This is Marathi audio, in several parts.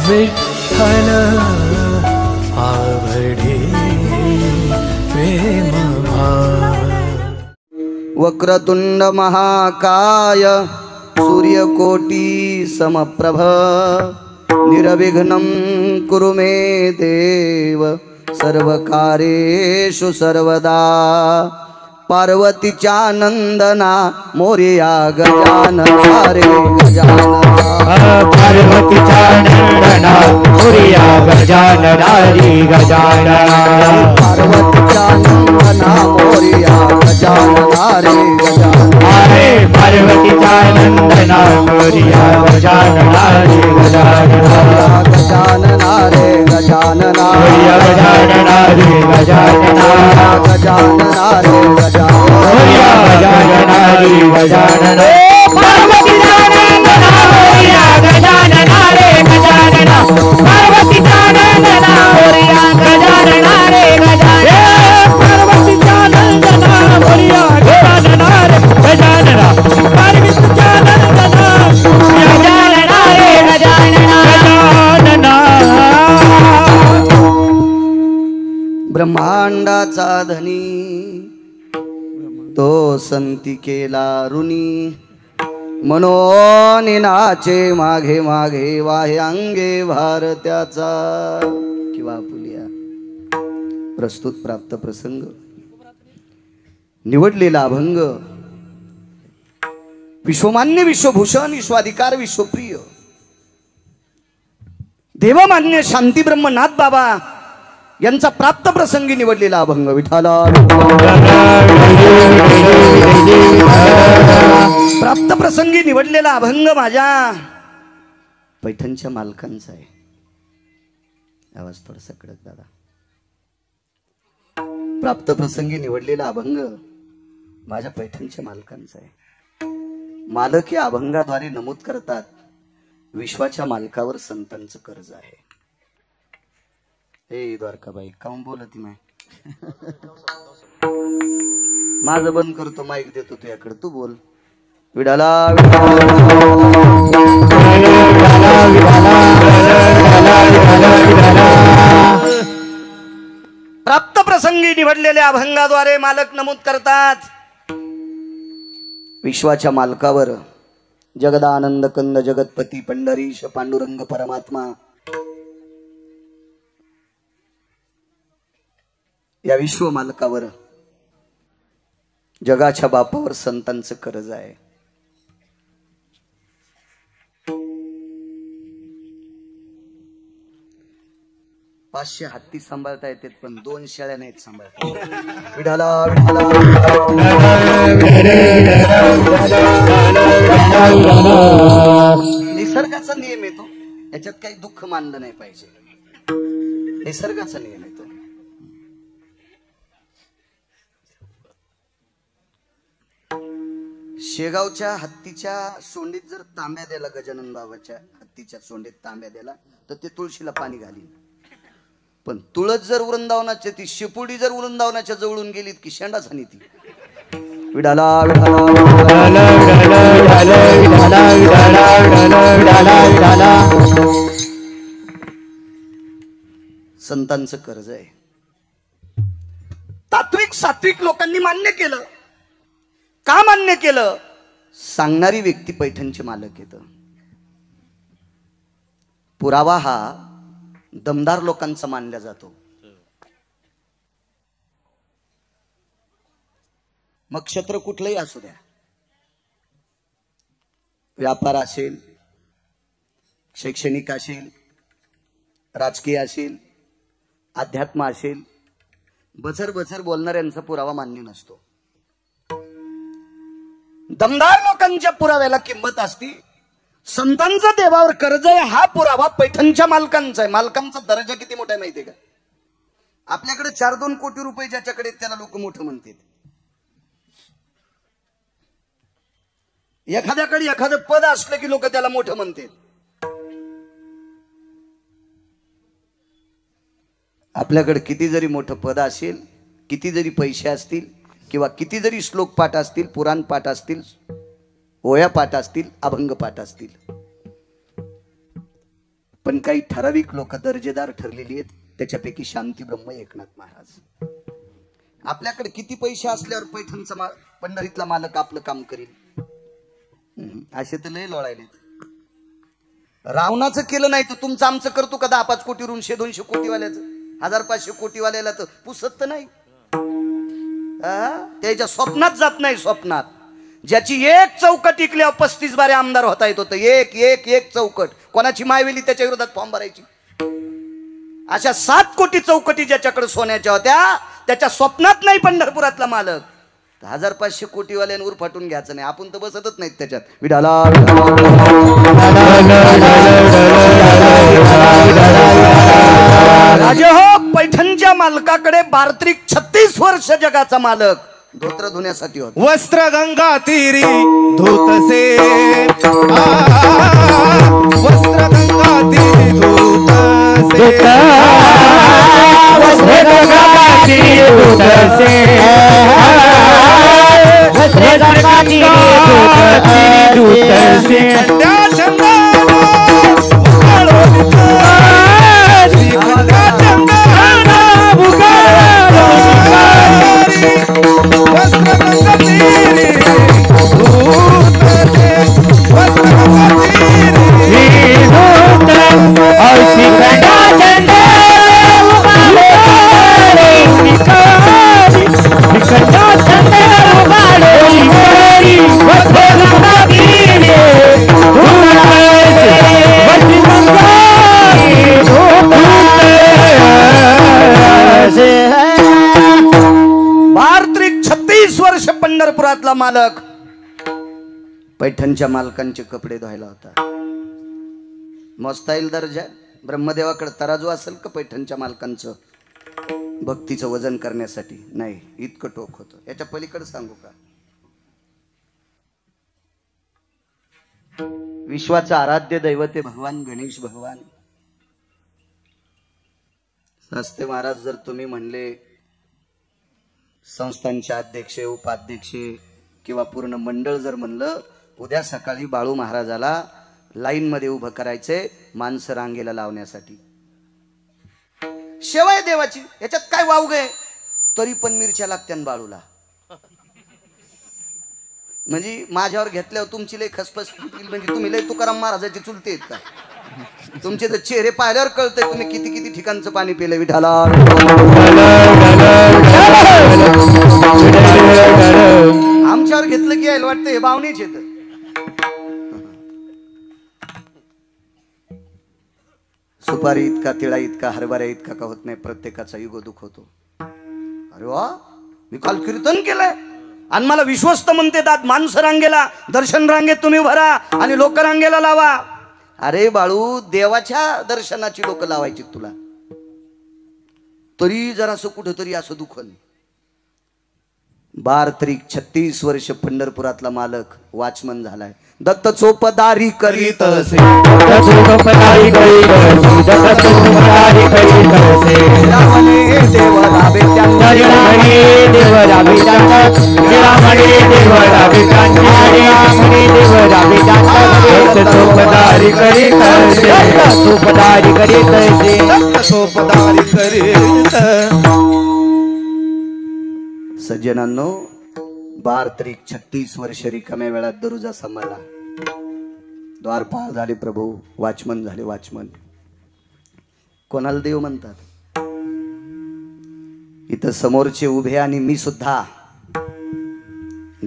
विठ्ठल आवडे प्रेम भाव। वक्रतुंड महाकाय सूर्यकोटी समप्रभ निर्विघ्नं कुरु मे देव सर्वकार्येषु सर्वदा। पार्वतीच्या नंदना मोरया गजानना रे गजानना। पार्वतीच्या नंदना मोरया गजानना रे गजानना। पार्वतीच्या नंदना मोरया गजानना रे गजानना। पार्वतीच्या नंदना मोरया गजानना रे गजानना। गजानना रे गजानना। मोरया गजानना रे गजानना। गजानना रे गजानना। मोरया गजानना रे गजानना। पार्वतीच्या नंदना मोरया गजानना रे गजानना। पार्वतीच्या नंदना मोरया गजानना रे गजानना। पार्वतीच्या नंदना मोरया गजानना रे गजानना। पार्वतीच्या नंदना गजानना रे गजानना। गजानना ब्रह्मांडाचा धनी तो संती केला ऋणी। मनोनी नाचे मागे मागे वाहे अंगे भारत्याचा। किंवा पुलिया प्रस्तुत प्राप्त प्रसंग निवडलेला अभंग विश्वमान्य विश्वभूषण विश्वाधिकार विश्वप्रिय देवमान्य शांती ब्रह्मनाथ बाबा यांचा प्राप्त प्रसंगी निवडलेला अभंग विठाला। प्राप्त प्रसंगी निवडलेला अभंग माझ्या पैठणच्या मालकांचा आहे। आवाज थोडासा कडक दादा। प्राप्त प्रसंगी निवडलेला अभंग माझ्या पैठणच्या मालकांचा आहे। मालक या अभंगाद्वारे नमूद करतात विश्वाच्या मालकावर संतांचं कर्ज आहे। हे द्वारकाबाई काऊन बोलती नाही? माझं बंद करतो माईक देतो तुझ्याकडे तू बोल। विडाला प्राप्त प्रसंगी निवडलेल्या अभंगाद्वारे मालक नमूद करतात विश्वाच्या मालकावर जगदानंद कंद जगतपती पंढरीश पांडुरंग परमात्मा या विश्व मालकावर जगाच्या बापावर संतांचं कर्ज आहे। पाचशे हत्ती सांभाळता येतात पण 2 शेळ्या नाहीत सांभाळता। विठाला निसर्गाचा नियम येतो याच्यात काही दुःख मानलं नाही पाहिजे। निसर्गाचा नियम येतो। शेगावच्या हत्तीच्या सोंडीत जर तांब्या द्याला गजानन बाबाच्या हत्तीच्या सोंडीत तांब्या द्याला तर ते तुळशीला पाणी घालीन। पण तुळस जर वृंदावनाच्या ती शेपुडी जर वृंदावनाच्या जवळून गेलीत की शेंडा झाली ती। विडाला संतांचं कर्ज आहे। तात्विक सात्विक लोकांनी मान्य केलं। का मान्य केलं? सांगणारी व्यक्ती पैठणचे मालक येतं। पुरावा हा दमदार लोकांचा मानला जातो। मग क्षेत्र कुठलंही असू द्या, व्यापार असेल, शैक्षणिक असेल, राजकीय असेल, अध्यात्म असेल, बचर बचर बोलणाऱ्यांचा पुरावा मान्य नसतो। दमदार लोकांच्या पुराव्याला किंमत असती। संतांचा देवावर कर्ज आहे हा पुरावा पैठणच्या मालकांचा आहे। मालकांचा दर्जा किती मोठा आहे माहितीये का? आपल्याकडे 4-2 कोटी रुपये ज्याच्याकडे त्याला लोक मोठं म्हणतात। एखाद्याकडे एखादं पद असलं की लोक त्याला मोठं म्हणतात। आपल्याकडे किती जरी मोठं पद असेल, किती जरी पैसे असतील किंवा किती जरी श्लोक पाठ असतील, पुराण पाठ असतील, ओया पाठ असतील, अभंग पाठ असतील, पण काही ठराविक लोक दर्जेदार ठरलेली आहेत, त्याच्यापैकी शांती ब्रह्म एकनाथ महाराज. आपल्याकडे किती पैसे असल्यावर पैठणचा पंढरीतला मालक आपलं काम करील? असे तर लय लोळायले. रावणाचं केलं नाही तर तुमचं आमचं करतो का? 10-5 कोटी 100-200 कोटीवाल्याचं, 1000-500 कोटीवाल्याला तर पुसत तर नाही. त्याच्या स्वप्नात जात नाही. स्वप्नात ज्याची एक चौकट इकल्यावर 35 बारे आमदार होता येत होतं. एक चौकट. कोणाची मायवेली त्याच्या विरोधात फॉर्म भरायची. अशा 7 कोटी चौकटी ज्याच्याकडे सोन्याच्या होत्या, त्याच्या स्वप्नात नाही पंढरपुरातला मालक. 1000-500 कोटीवाल्यांवर फाटून घ्यायचं नाही. आपण तर बसतच नाहीत त्याच्यात. विडाला राजे हो, पैठणच्या मालकाकडे 36 वर्ष जगाचा मालक धोत्र धुण्यासाठी होता. वस्त्र गंगा तीरी धुतसे, वस्त्र गंगा तीरी धुतसे, वस्त्र गंगा तीरी धुतसे, वस्त्र गंगा तीरी धुतसे, त्या चंद्राला वस्त्र गंगा तीरी धुतसे, वस्त्र गंगा तीरी धुतसे, और शिखंडा चंद्र उगालो रे निकारी, शिखंडा चंद्र उगालो निकारी, वस्त्र गंगा तीरी धुतसे, वस्त्र गंगा तीरी धुतसे. 36 वर्ष पंढरपुरातला मालक पैठणच्या मालकांचे कपडे धुवायला होता. मोजता येईल दर्जा. ब्रह्मदेवाकडे तराजू असेल का पैठणच्या मालकांचं भक्तीचं वजन करण्यासाठी? नाही, इतकं टोक होतं. याच्या पलीकडे सांगू का? विश्वाचं आराध्य दैवत आहे भगवान गणेश भगवान. शास्त्री महाराज जर तुम्ही म्हणले संस्थांचे अध्यक्ष उपाध्यक्ष किंवा पूर्ण मंडळ जर म्हणलं उद्या सकाळी बाळू महाराजाला लाईन मध्ये उभं करायचंय माणसं रांगेला लावण्यासाठी, शेवाय देवाची, याच्यात काय वावग आहे? तरी पण मिरच्या लागत्यान बाळूला. म्हणजे माझ्यावर घेतल्यावर तुमची लय खसफस फुटली. म्हणजे तुम्ही लय तुकाराम महाराजाची चुलते आहेत का? तुमचे तर चेहरे पाहिल्यावर कळतंय तुम्ही किती किती ठिकाणचं पाणी पिलं. विठाला आमच्यावर घेतलं की यायला वाटतं हे बावणीच येत. सुपारी इतका, तिळा इतका, हरभऱ्या इतका का होत नाही. प्रत्येकाचा युग दुःख होतो. अरे वा, मी काल कीर्तन केलंय आणि मला विश्वस्त म्हणते दात माणसं रांगेला, दर्शन रांगेत तुम्ही भरा आणि लोक रांगेला लावा. अरे बाळू, देवाच्या दर्शनाची लोक लावायची तुला, तरी जरासं कुठंतरी असं दुखन. 36 वर्ष पंढरपुरातला मालक वॉचमन झालाय. दत्त चोपदारी करीत असे, दत्त चोपदारी करीत असे, दत्त चोपदारी करीत असे, रामने देव राबे त्यांना, रामने देव राबे त्यांना, रामने देव राबे त्यांना, रामने देव राबे त्यांना, दत्त चोपदारी करीत असे, दत्त चोपदारी करीत असे, दत्त चोपदारी करीत. सज्जनांनो, 36 वर्ष रिकाम्या वेळात दरुजा सांभाळला. द्वारपाल झाले प्रभू, वॉचमन झाले वॉचमन. कोणाला देव म्हणतात? इथं समोरचे उभे आणि मी सुद्धा.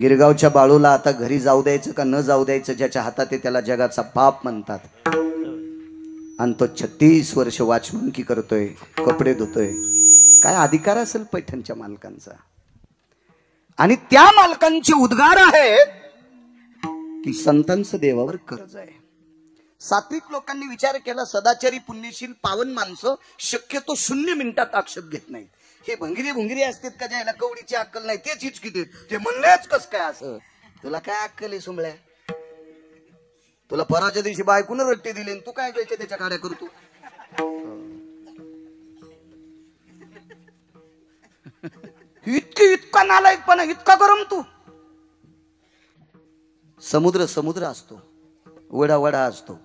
गिरगावच्या बाळूला आता घरी जाऊ द्यायचं का न जाऊ द्यायचं ज्याच्या हातात आहे त्याला जगाचा बाप म्हणतात. आणि तो 36 वर्ष वॉचमन की करतोय, कपडे धुतोय. काय अधिकार असेल पैठणच्या मालकांचा? आणि त्या मालकांचे उद्गार आहेत की संतांचं देवावर कर्ज आहे. सात्विक लोकांनी विचार केला, सदाचारी पुण्यशील पावन माणसं शक्यतो 0 मिनिटात आक्षेप घेत नाहीत. हे भंगिरी असतात का ज्याला कवडीची अक्कल नाही तेच हिचकित. ते म्हणलेच कस काय असं? तुला काय अक्कल आहे सुंबळ्या? तुला पराच्या दिवशी बायकून रट्टे दिले, तू काय जायचे त्याच्या काड्या करतो? इतका नालायकपणा, इतका गरम तू. समुद्र समुद्र असतो, वडा वडा असतो.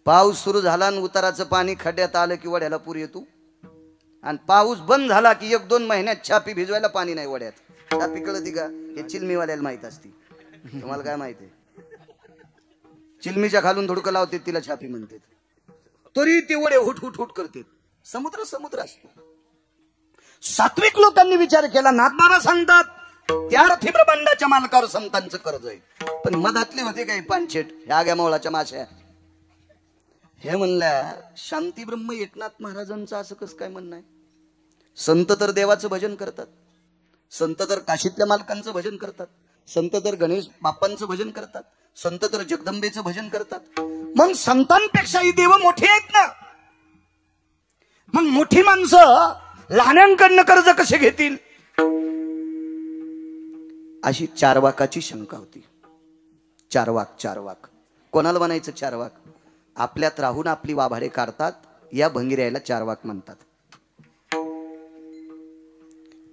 पाऊस सुरू झाला आणि उताराचं पाणी खड्ड्यात आलं की वड्याला पूर येतो, आणि पाऊस बंद झाला की 1-2 महिन्यात छापी भिजवायला पाणी नाही वड्यात. छापी कळती का? हे चिलमीवाल्याला माहित असते. तुम्हाला काय माहिती? चिलमीच्या खालून धुडकं लावते तिला छापी म्हणते, तरी ते वडे हुट हुट हुट करते. समुद्र समुद्र असतो. सात्विक लोकांनी विचार केला, नाथबाबा सांगतात त्या अर्थी ब्रह्मांडाच्या मालकावर संतांचं कर्ज आहे. पण मधातले होते काही पानशेट ह्या आग्या मोळाच्या माश्या, हे म्हणल्या शांती ब्रह्म एकनाथ महाराजांचं असं कसं काय म्हणणं आहे? संत तर देवाचं भजन करतात, संत तर काशीतल्या मालकांचं भजन करतात, संत तर गणेश बाप्पांचं भजन करतात, संत तर जगदंबेचं भजन करतात. मग संतांपेक्षाही देव मोठे आहेत ना. मग मोठी माणसं लहान्यांकडनं कर्ज कसे घेतील? अशी चारवाकाची शंका होती. चारवाक कोणाला म्हणायचं? चारवाक आपल्यात राहून आपली वाभाडे काढतात, या भंगिऱ्याला चारवाक म्हणतात.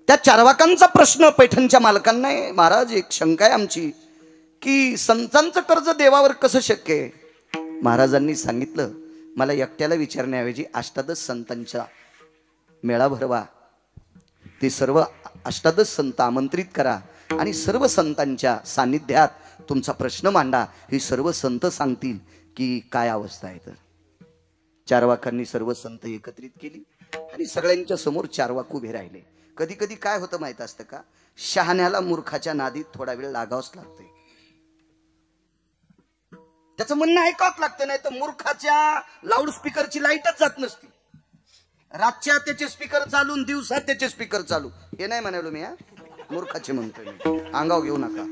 त्या चारवाकांचा प्रश्न पैठणच्या मालकांना आहे, महाराज एक शंका आहे आमची की संतांचं कर्ज देवावर कसं शक्य आहे? महाराजांनी सांगितलं, मला एकट्याला विचारण्याऐवजी 18 संतांचा मेळा भरवा, ते सर्व 18 संत आमंत्रित करा आणि सर्व संतांच्या सान्निध्यात तुमचा प्रश्न मांडा. हे सर्व संत सांगतील की काय अवस्था आहे. तर चारवाकांनी सर्व संत एकत्रित केली आणि सगळ्यांच्या समोर चारवाक उभे राहिले. कधी कधी काय होतं माहित असतं का? शहाण्याला मूर्खाच्या नादीत थोडा वेळ लागावंच लागतंय. त्याचं म्हणणं ऐकावंच लागतं, नाही तर मूर्खाच्या लाऊडस्पीकरची लाईटच जात नसती. रातच्या त्याचे स्पीकर चालू, दिवसात त्याचे स्पीकर चालू. हे नाही म्हणालो मी, मूर्खाचे म्हणतोय मी, अंगाव घेऊ नका.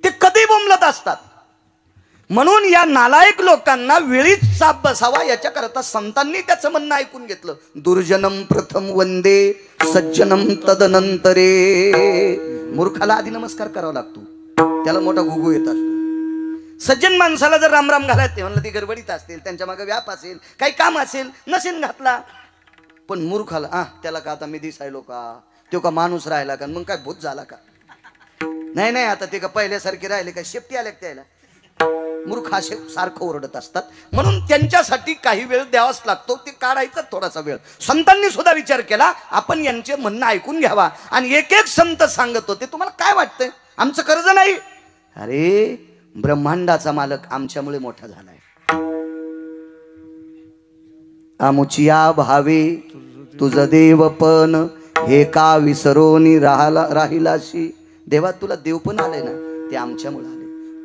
ते कधी बोंबलत असतात. म्हणून या नालायक लोकांना वेळीच चाप बसावा याच्याकरता संतांनी त्याचं म्हणणं ऐकून घेतलं. दुर्जनम प्रथम वंदे सज्जनम तदनंतरे. मूर्खाला आधी नमस्कार करावा लागतो, त्याला मोठा गुगू येत असतो. सज्जन माणसाला जर रामराम घालायचे म्हणलं ती गडबडीत असतील, त्यांच्या मागे व्याप असेल, काही काम असेल, नसेल घातला. पण मूर्खाला त्याला का आता मी दिसायलो का, तो का माणूस राहिला का, मग काय भूत झाला का? नाही आता ते का पहिल्यासारखे राहिले का, शेपटी आल्या त्याला. मूर्ख असे सारखं ओरडत असतात. म्हणून त्यांच्यासाठी काही वेळ द्यावाच लागतो, ते काढायचा थोडासा वेळ. संतांनी सुद्धा विचार केला, आपण यांचे म्हणणं ऐकून घ्यावा. आणि एक एक संत सांगत होते, तुम्हाला काय वाटतंय आमचं कर्ज नाही? अरे ब्रह्मांडाचा मालक आमच्यामुळे मोठा झालाय. आमुचिया भावे तुझ देवपण, हे का विसरोनी राहिलाशी. देवा तुला देव पण आले ना, ते आमच्यामुळे आले.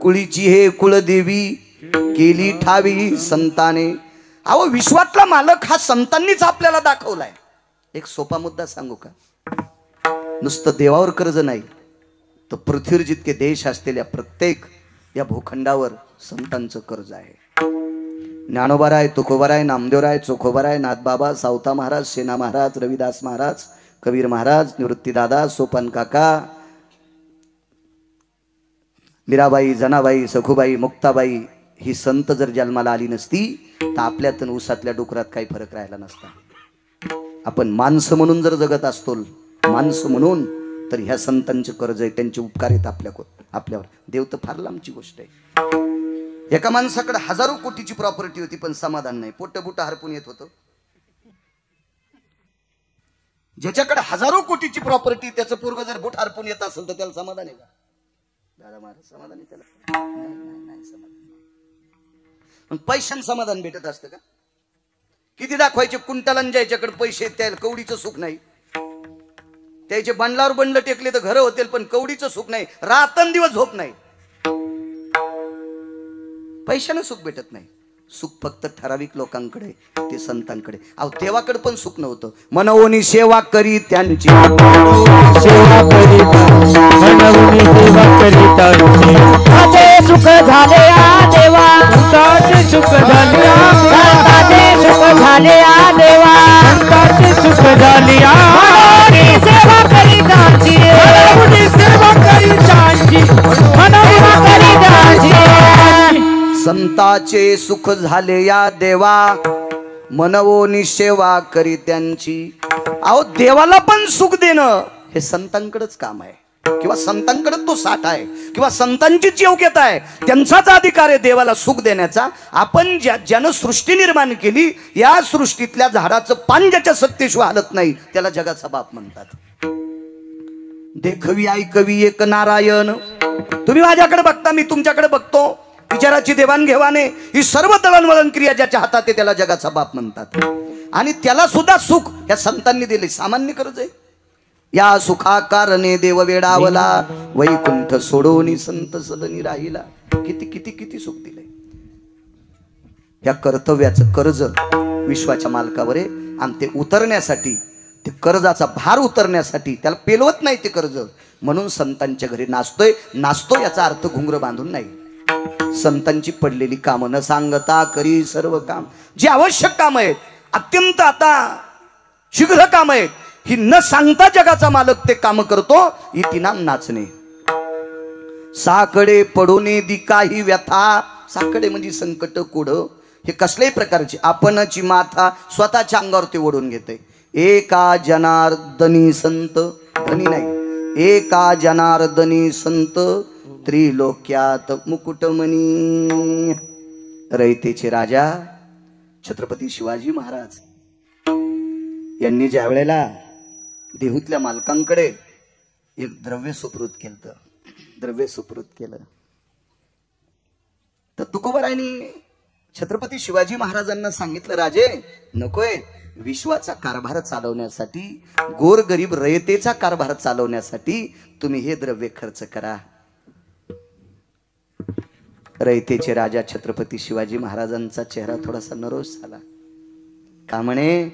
कुळीची हे कुलदेवी केली ठावी संताने. अहो विश्वातला मालक हा संतांनीच आपल्याला दाखवलाय. एक सोपा मुद्दा सांगू का? नुसतं देवावर कर्ज नाही, तर पृथ्वीवर जितके देश असलेल्या प्रत्येक या भूखंडावर संतांचं कर्ज आहे. ज्ञानोबाराय, तुकोबाराय, नामदेवराय, चोखोबाराय, नाथबाबा, सावता महाराज, सेना महाराज, रविदास महाराज, कबीर महाराज, निवृत्तीदादा, सोपन काका, मीराबाई, जनाबाई, सखुबाई, मुक्ताबाई ही संत जर जन्माला आली नसती तर आपल्यात ऊसातल्या डुकरात काही फरक राहिला नसता. आपण माणसं म्हणून जर जगत असतो, माणसं म्हणून, तर ह्या संतांचे कर्ज आहे, त्यांचे उपकार आहेत आपल्यावर. देव तर फार लांबची गोष्ट आहे. एका माणसाकडे हजारो कोटीची प्रॉपर्टी होती पण समाधान नाही, पोटबुट हरपून येत होतं. ज्याच्याकडे हजारो कोटीची प्रॉपर्टी, त्याचं पोरग जर बुट हरपून येत असेल तर त्याला समाधान आहे का? दादा महाराज समाधान आहे त्याला? नाही समाधान. पण पैशान समाधान भेटत असतं का? किती दाखवायचे कुंटलन, ज्याच्याकडे पैसे आहेत त्याला कवडीचं सुख नाही. त्याचे बंडलावर बंडल टेकले तर घर होतील, पण कवडीचं सुख नाही, रात्रंदिवस झोप नाही. पैशाने सुख भेटत नाही. सुख फक्त ठराविक लोकांकडे, ते संतांकडे. अहो देवाकडे पण सुख नव्हतं. मनवोनी सेवा करी त्यांची, सेवा करीत मनवून सेवा करीत, माझे सुख झाले आ देवा, संतांचे सुख झाले आ, संतांचे सुख झाले आ देवा, संतांचे सुख झाले आ. मनवून सेवा करीतांची, मनवून सेवा करीतांची, मनवून करीतांची. संताचे सुख झाले या देवा, मनवोनी सेवा करी त्यांची. अहो देवाला पण सुख देणं हे संतांकडेच काम आहे. किंवा संतांकडे तो साठ आहे किंवा संतांचीच योग्यता आहे, त्यांचाच अधिकार आहे देवाला सुख देण्याचा. आपण ज्यानं सृष्टी निर्माण केली, या सृष्टीतल्या झाडाचं पान ज्याच्या सत्तेशिवाय हलत नाही त्याला जगाचा बाप म्हणतात. देखवी ऐकवी एक नारायण. तुम्ही माझ्याकडे बघता, मी तुमच्याकडे बघतो, विचाराची देवाणघेवाणे ही सर्व दळणवळण क्रिया ज्याच्या हातात आहे त्याला जगाचा बाप म्हणतात. आणि त्याला सुद्धा सुख या संतांनी दिले. सामान्य कर्ज आहे. या सुखाकारणे देव वेडावला, वैकुंठ सोडोनी संत सदनी राहिला. किती किती किती सुख दिले. या कर्तव्याचं कर्ज विश्वाच्या मालकावर आहे. आणि ते उतरण्यासाठी, ते कर्जाचा भार उतरण्यासाठी त्याला पेलवत नाही ते कर्ज. म्हणून संतांच्या घरी नाचतो याचा अर्थ घुंगर बांधून नाही. संतांची पडलेली कामं न सांगता करी सर्व काम. जी आवश्यक काम आहेत, अत्यंत आता शीघ्र काम आहेत, ही न सांगता जगाचा मालक ते काम करतो. इति नाम नाचणे. साकडे पडोने दी काही व्यथा. साकडे म्हणजे संकट, कोढ, हे कसल्याही प्रकारचे. आपणची माथा स्वतःच्या अंगावर ते ओढून घेते. एका जनार्दनी संत, धनी नाही, एका जनार्दनी संत त्रिलोक्यात मुकुटमणी. रयतेचे राजा छत्रपती शिवाजी महाराज यांनी ज्या वेळेला देहूतल्या मालकांकडे एक द्रव्य सुपूर्द केलं, तर तुकोबरायांनी छत्रपती शिवाजी महाराजांना सांगितलं, राजे नकोय, विश्वाचा कारभार चालवण्यासाठी, गोरगरीब रयतेचा कारभार चालवण्यासाठी तुम्ही हे द्रव्य खर्च करा. रयतेचे राजा छत्रपती शिवाजी महाराजांचा चेहरा थोडासा नरोष झाला. का म्हणे,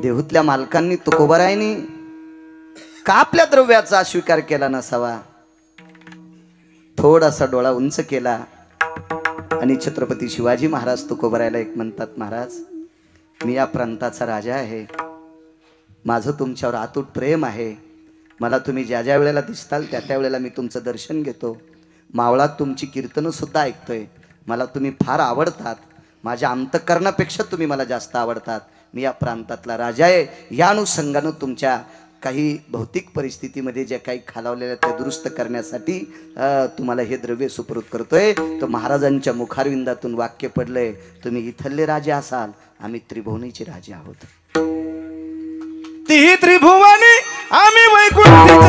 देहूतल्या मालकांनी तुकोबरायांनी का आपल्या द्रव्याचा स्वीकार केला नसावा. थोडासा डोळा उंच केला आणि छत्रपती शिवाजी महाराज तुकोबरायला एक म्हणतात, महाराज मी या प्रांताचा राजा आहे, माझं तुमच्यावर अतूट प्रेम आहे, मला तुम्ही ज्या ज्या वेळेला दिसताल त्या त्या वेळेला मी तुमचं दर्शन घेतो, मावळात तुमची कीर्तनं सुद्धा ऐकतोय, मला तुम्ही फार आवडतात, माझ्या अंतःकरणापेक्षा तुम्ही मला जास्त आवडतात, मी या प्रांतातला राजा आहे. या अनुषंगानं तुमच्या काही भौतिक परिस्थितीमध्ये ज्या काही खालावलेल्या त्या दुरुस्त करण्यासाठी तुम्हाला हे द्रव्य सुपूर्द करतोय. तर महाराजांच्या मुखारविंदातून वाक्य पडलंय, तुम्ही इथले राजे असाल, आम्ही त्रिभुवनीचे राजे आहोत. ती त्रिभुवनी आम्ही वैकुंठीचे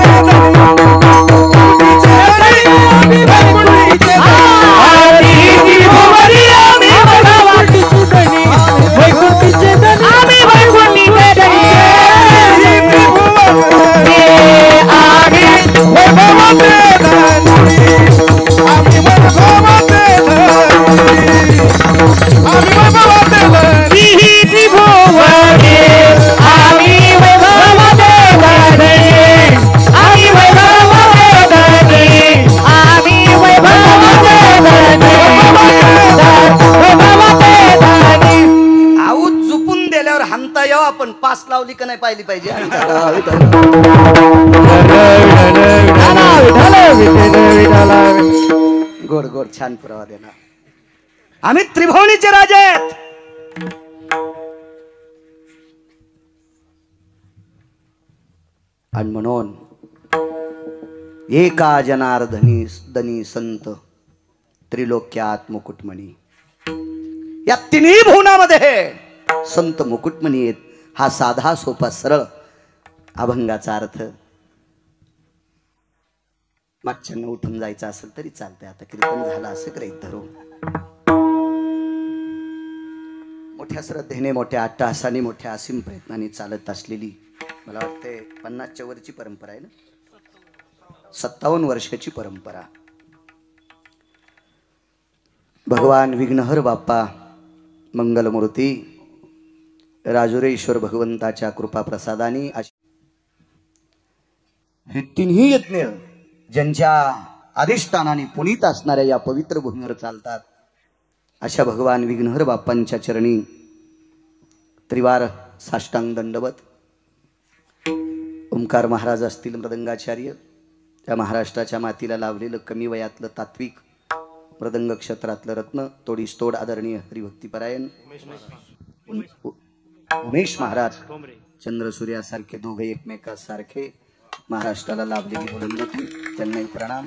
आपण पास लावली का नाही पाहिली पाहिजे. गोड गोड छान पुरावा देणार. आम्ही त्रिभुवनीचे राजे आहेत. आणि म्हणून एका जनार्दनी दनी संत त्रिलोक्यात मुकुटमणी. या तिन्ही भुवनामध्ये संत मुकुटमणी आहेत. हा साधा सोपा सरळ अभंगाचा अर्थ. मागच्यानं उठून जायचं असेल तरी चालतंय, आता कीर्तन झालं असं गृहीत धरू. मोठ्या श्रद्धेने, मोठ्या अट्टहासाने, मोठ्या असीम प्रयत्नाने चालत असलेली, मला वाटते 50च्या वरची परंपरा आहे ना, 57 वर्षाची परंपरा. भगवान विघ्नहर बाप्पा मंगलमूर्ती राजुरेश्वर भगवंताच्या कृपा प्रसादाने हे तिन्ही यज्ञ ज्यांच्या अधिष्ठानाने पुनीत असणाऱ्या या पवित्र भूमीवर चालतात, अशा भगवान विघ्नहर बाप्पांच्या चरणी त्रिवार साष्टांग दंडवत. ओंकार महाराज असतील मृदंगाचार्य, त्या महाराष्ट्राच्या मातीला लावलेलं कमी वयातलं तात्विक मृदंग क्षेत्रातलं रत्न, तोडीस तोड आदरणीय हरिभक्तीपरायण उमेश महाराज, चंद्र सूर्यासारखे दोघे एकमेकासारखे महाराष्ट्राला लाभलेली बुलंदती, त्यांनाही प्रणाम.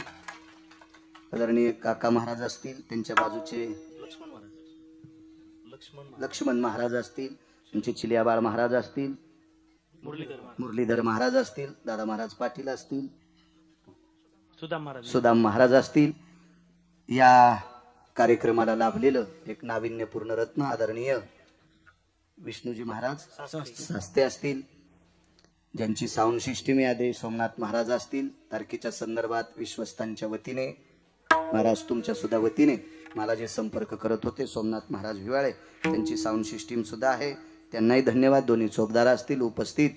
आदरणीय काका महाराज असतील, त्यांच्या बाजूचे लक्ष्मण महाराज असतील, त्यांचे चिलियाबाळ महाराज असतील, मुरलीधर महाराज असतील, दादा महाराज पाटील असतील, सुदाम महाराज असतील. या कार्यक्रमाला लाभलेलं एक नाविन्यपूर्ण रत्न आदरणीय विष्णूजी महाराज सास्ते असतील, ज्यांची साऊंड सिस्टीम यादे सोमनाथ महाराज असतील. तारखेच्या संदर्भात विश्वस्तांच्या वतीने महाराज तुमच्या सुद्धा वतीने मला जे संपर्क करत होते सोमनाथ महाराज हिवाळे, त्यांची साऊंड सिस्टीम सुद्धा आहे, त्यांनाही धन्यवाद. दोन्ही चोपदार असतील. उपस्थित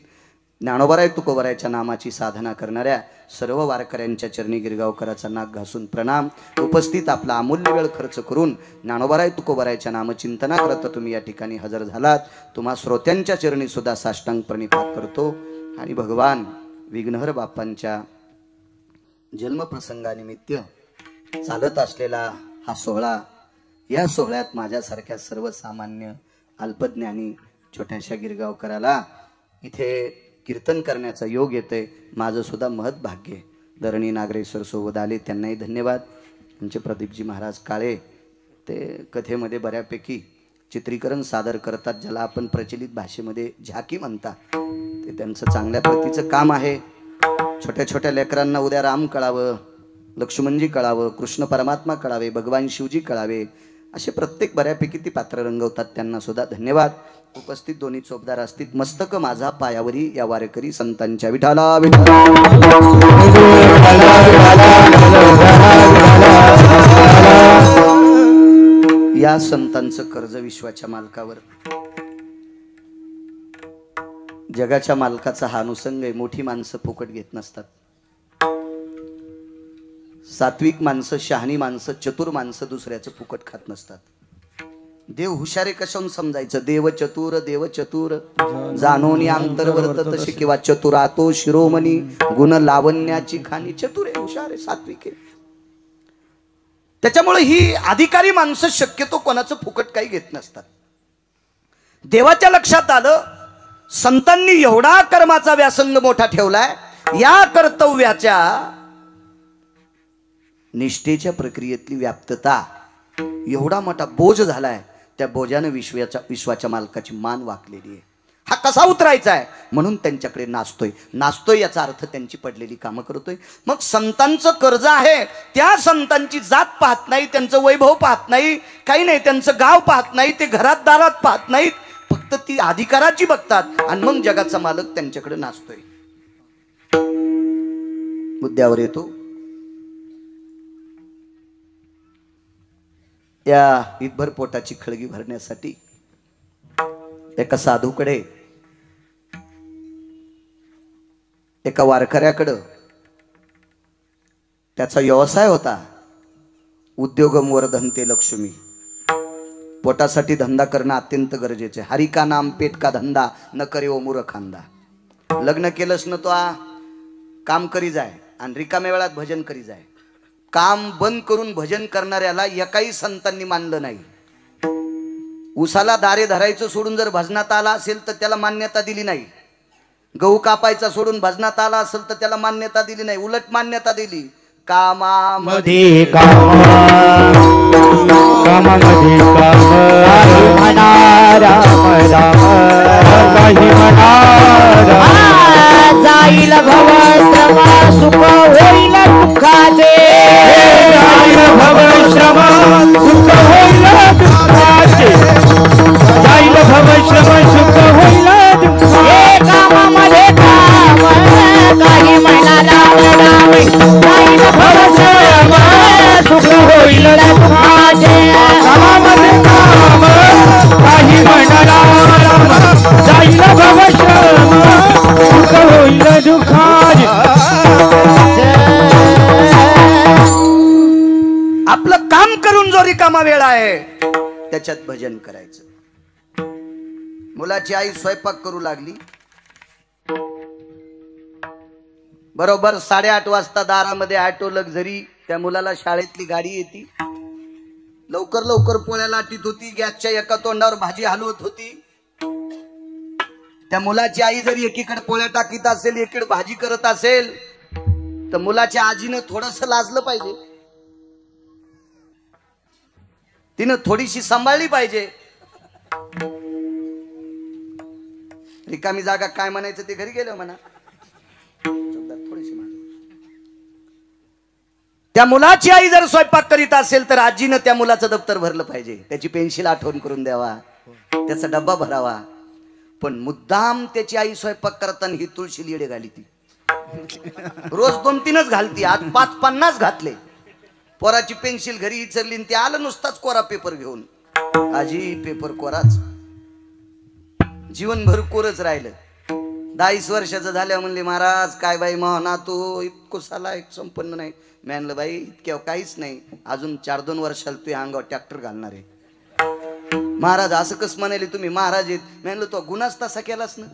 ज्ञानोबाराय तुकोबारायच्या नामाची साधना करणाऱ्या सर्व वारकऱ्यांच्या चरणी गिरगावकराचा नाक घासून प्रणाम. उपस्थित आपला अमूल्य वेळ खर्च करून ज्ञानोबाराय तुकोबारायच्या नामचिंतना करता तुम्ही या ठिकाणी हजर झालात. तुम्हा श्रोत्यांच्या चरणी सुद्धा साष्टांग प्रणिपात करतो. आणि भगवान विघ्नहर बाप्पांच्या जन्मप्रसंगानिमित्त चालत असलेला हा सोहळा, या सोहळ्यात माझ्यासारख्या सर्वसामान्य अल्पज्ञानी छोट्याशा गिरगावकराला इथे कीर्तन करण्याचा योग येतोय. माझं सुद्धा महत् भाग्य. धरणी नागरेश्वर सोबत आले, त्यांनाही धन्यवाद. आमचे प्रदीपजी महाराज काळे ते कथेमध्ये बऱ्यापैकी चित्रीकरण सादर करतात, ज्याला आपण प्रचलित भाषेमध्ये झाकी म्हणता. ते त्यांचं चांगल्या प्रतीचं काम आहे. छोट्या छोट्या लेकरांना उद्या राम कळावं, लक्ष्मणजी कळावं, कृष्ण परमात्मा कळावे, भगवान शिवजी कळावे, असे प्रत्येक बऱ्यापैकी ती पात्र रंगवतात. त्यांना सुद्धा धन्यवाद. उपस्थित दोन्ही चोपदार असतील. मस्तक माझा पायावरी या वारकरी संतांच्या विठाला विठाला. या संतांचं कर्ज विश्वाच्या मालकावर, जगाच्या मालकाचा हा अनुषंग आहे. मोठी माणसं फुकट घेत नसतात. सात्विक माणसं, शहाणी माणसं, चतुर माणसं दुसऱ्याचं फुकट खात नसतात. देव हुशारे कशाहून समजायचं? देव चतुर जाणोनी अंतर्वर्त तशी किंवा चतुरातो शिरोमणी गुण लावण्याची खाणी. चतुर आहे, हुशार आहे, सात्विक आहे. त्याच्यामुळे ही अधिकारी माणसं शक्यतो कोणाचं फुकट काही घेत नसतात. देवाच्या लक्षात आलं, संतांनी एवढा कर्माचा व्यासंग मोठा ठेवलाय, या कर्तव्याच्या निष्ठेच्या प्रक्रियेतली व्याप्तता एवढा मोठा बोज झालाय, त्या बोजाने विश्वाच्या मालकाची मान वाकलेली आहे. हा कसा उतरायचा आहे म्हणून त्यांच्याकडे नाचतोय याचा अर्थ त्यांची पडलेली कामं करतोय. मग संतांचं कर्ज आहे, त्या संतांची जात पाहत नाही, त्यांचं वैभव पाहत नाही, काही नाही, त्यांचं गाव पाहत नाही, ते घरात दारात पाहत नाहीत, फक्त ती अधिकाराची बघतात. आणि मग जगाचा मालक त्यांच्याकडे नाचतोय. मुद्द्यावर येतो. या ईदभर पोटाची खळगी भरण्यासाठी एका साधूकडे, एका वारकऱ्याकडं त्याचा व्यवसाय होता. उद्योगम वर्धन्ते लक्ष्मी. पोटासाठी धंदा करणं अत्यंत गरजेचे. हरी का नाम पेट का धंदा न करे ओ मूर्खांदा. लग्न केलंच न तो काम करी जाय आणि रिकाम्या वेळात भजन करी जाय. काम बंद करून भजन करणाऱ्याला एकाही संतांनी मानलं नाही. उसाला दारे धरायचं सोडून जर भजनात आला असेल तर त्याला मान्यता दिली नाही. गहू कापायचा सोडून भजनात आला असेल तर त्याला मान्यता दिली नाही. उलट मान्यता दिली कामामध्ये काम, कामामध्ये काम. म्हणा राम राम, काही म्हणा जाईल भवश्रम सुख होईल दुःखाचे. जाईल भवश्रम सुख होईल दुःखाचे. जाईल भवश्रम सुख होईल दुःखाचे. कामामध्ये काम, काही म्हणा राम राम. जाईल भवश्रम सुख होईल दुःखाचे. कामामध्ये काम, काही म्हणा राम राम. जाईल भवश्रम सुख होईल दुःखाचे. आपलं काम करून जो रिकामा वेळ आहे त्याच्यात भजन करायचं. मुलाची आई स्वयंपाक करू लागली. बरोबर 8:30 वाजता दारामध्ये ऑटो लक्झरी, त्या मुलाला शाळेतली गाडी येते. लवकर लवकर पोळ्या लाटीत होती. गॅसच्या एका तोंडावर भाजी हलवत होती. त्या मुलाची आई जर एकीकडे पोळ्या टाकीत असेल, एकीकडे भाजी करत असेल, तर मुलाच्या आजीनं थोडंसं लाजलं पाहिजे, तिनं थोडीशी सांभाळली पाहिजे. रिकामी जागा काय म्हणायचं ते घरी गेलं म्हणा. थोडीशी त्या मुलाची आई जर स्वयंपाक करीत असेल तर आजीनं त्या मुलाचं दप्तर भरलं पाहिजे, त्याची पेन्सिल आठवण करून द्यावा, त्याचा डब्बा भरावा. पण मुद्दाम त्याची आई स्वयंपाक करताना ही तुळशी लिडे घाली ती रोज 2-3च घालती, आज 5-50 घातले. पोराची पेन्सिल घरी इचरली, ते आलं नुसताच कोरा पेपर घेऊन, आजी पेपर कोराच, जीवनभर कोरच राहिलं. 22 वर्षाचं झाल्या म्हणले, महाराज काय बाई म्हणा तू इतकुसाला एक संपन्न नाही. मी म्हणलं बाई इतक्या काहीच नाही, अजून 4-2 वर्षाला तू अंगावर ट्रॅक्टर घालणार आहे. महाराज असं कस म्हणाले तुम्ही, महाराज आहेत. मी म्हणलं तो गुन्हाच तसा केलास ना,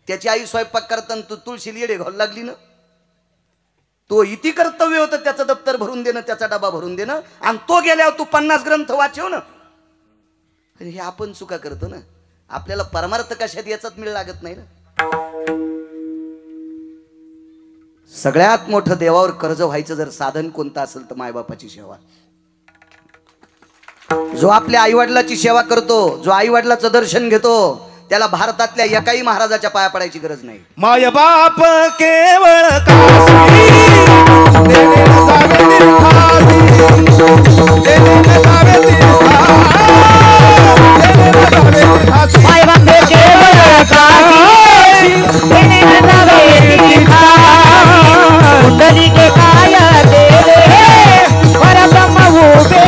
त्याची आई स्वयंपाक करताना तू तुळशी येडे घालू लागली ना. तो इति कर्तव्य होतं त्याचं दप्तर भरून देणं, त्याचा डबा भरून देणं, आणि तो गेल्यावर तू 50 ग्रंथ वाचव ना. हे आपण चुका करतो ना, आपल्याला परमार्थ कशात याचाच मिळ लागत नाही ना. सगळ्यात मोठं देवावर कर्ज व्हायचं जर साधन कोणतं असेल तर मायबापाची सेवा. जो आपल्या आईवडिलाची सेवा करतो, जो आईवडिलाचं दर्शन घेतो, त्याला भारतातल्या एकाही महाराजाच्या पाया पडायची गरज नाही. माय बाप केवळ काशी देणे नसावे तीर्थासी, देणे नसावे तीर्थासी, देणे नसावे तीर्थासी. माय बाप केवळ काशी देणे नसावे तीर्थासी, कुंडली के काय देवे परब्रह्म उभे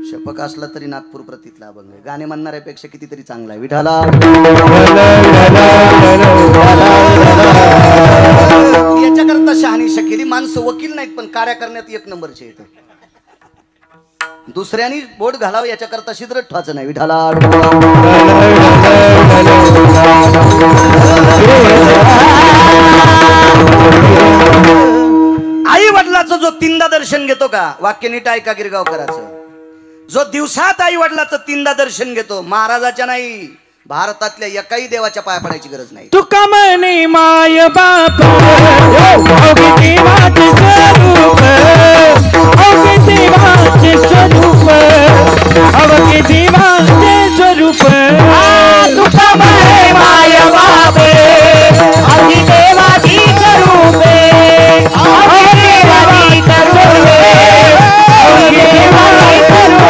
शपक असला तरी नागपूर प्रतीतला अभंग आहे. गाणे म्हणणाऱ्यापेक्षा कितीतरी चांगला आहे. विठाला याच्याकरता शहाणी शकेली माणसं वकील नाहीत, पण कार्य करण्यात एक नंबरचे येतं. दुसऱ्यानी बोट घालावं याच्याकरता शिद्रट ठेवायचं नाही. विठाला आई वडिलाचं जो 3दा दर्शन घेतो का, वाक्य नीट ऐका गिरगावकराचं, जो दिवसात आई वडिलाचं 3दा दर्शन घेतो, महाराजाच्या नाही भारतातल्या एकाही देवाच्या पाया पडायची गरज नाही. तुका म्हणे माय बाप अवघे देवाचे स्वरूप, अवघे देवाचे स्वरूप, अवघे देवाचे स्वरूप. तुका म्हणे माय बाप अवघे देवाची स्वरूप, अवघे देवाची स्वरूप, अवघे देवाची स्वरूप.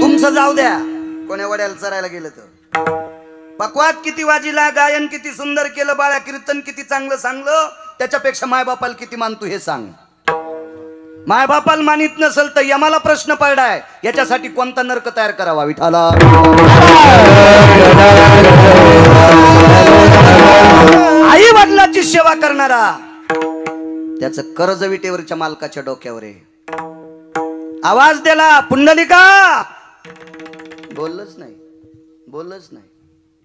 तुमचं जाऊ द्या, कोण्या वड्याला चरायला गेलं तर. पक्वात किती वाजीला, गायन किती सुंदर केलं बाळा, कीर्तन किती चांगलं सांगलं, त्याच्यापेक्षा मायबापाला किती मानतो हे सांग. मायबापाला मानित नसेल तर यमाला प्रश्न पडलाय, याच्यासाठी कोणता नरक तयार करावा. विठाला आई वडिलाची सेवा करणारा त्याचं कर्ज विटेवरच्या मालकाच्या डोक्यावर आहे. आवाज दिला पुंडलिका, बोललंच नाही, बोललंच नाही.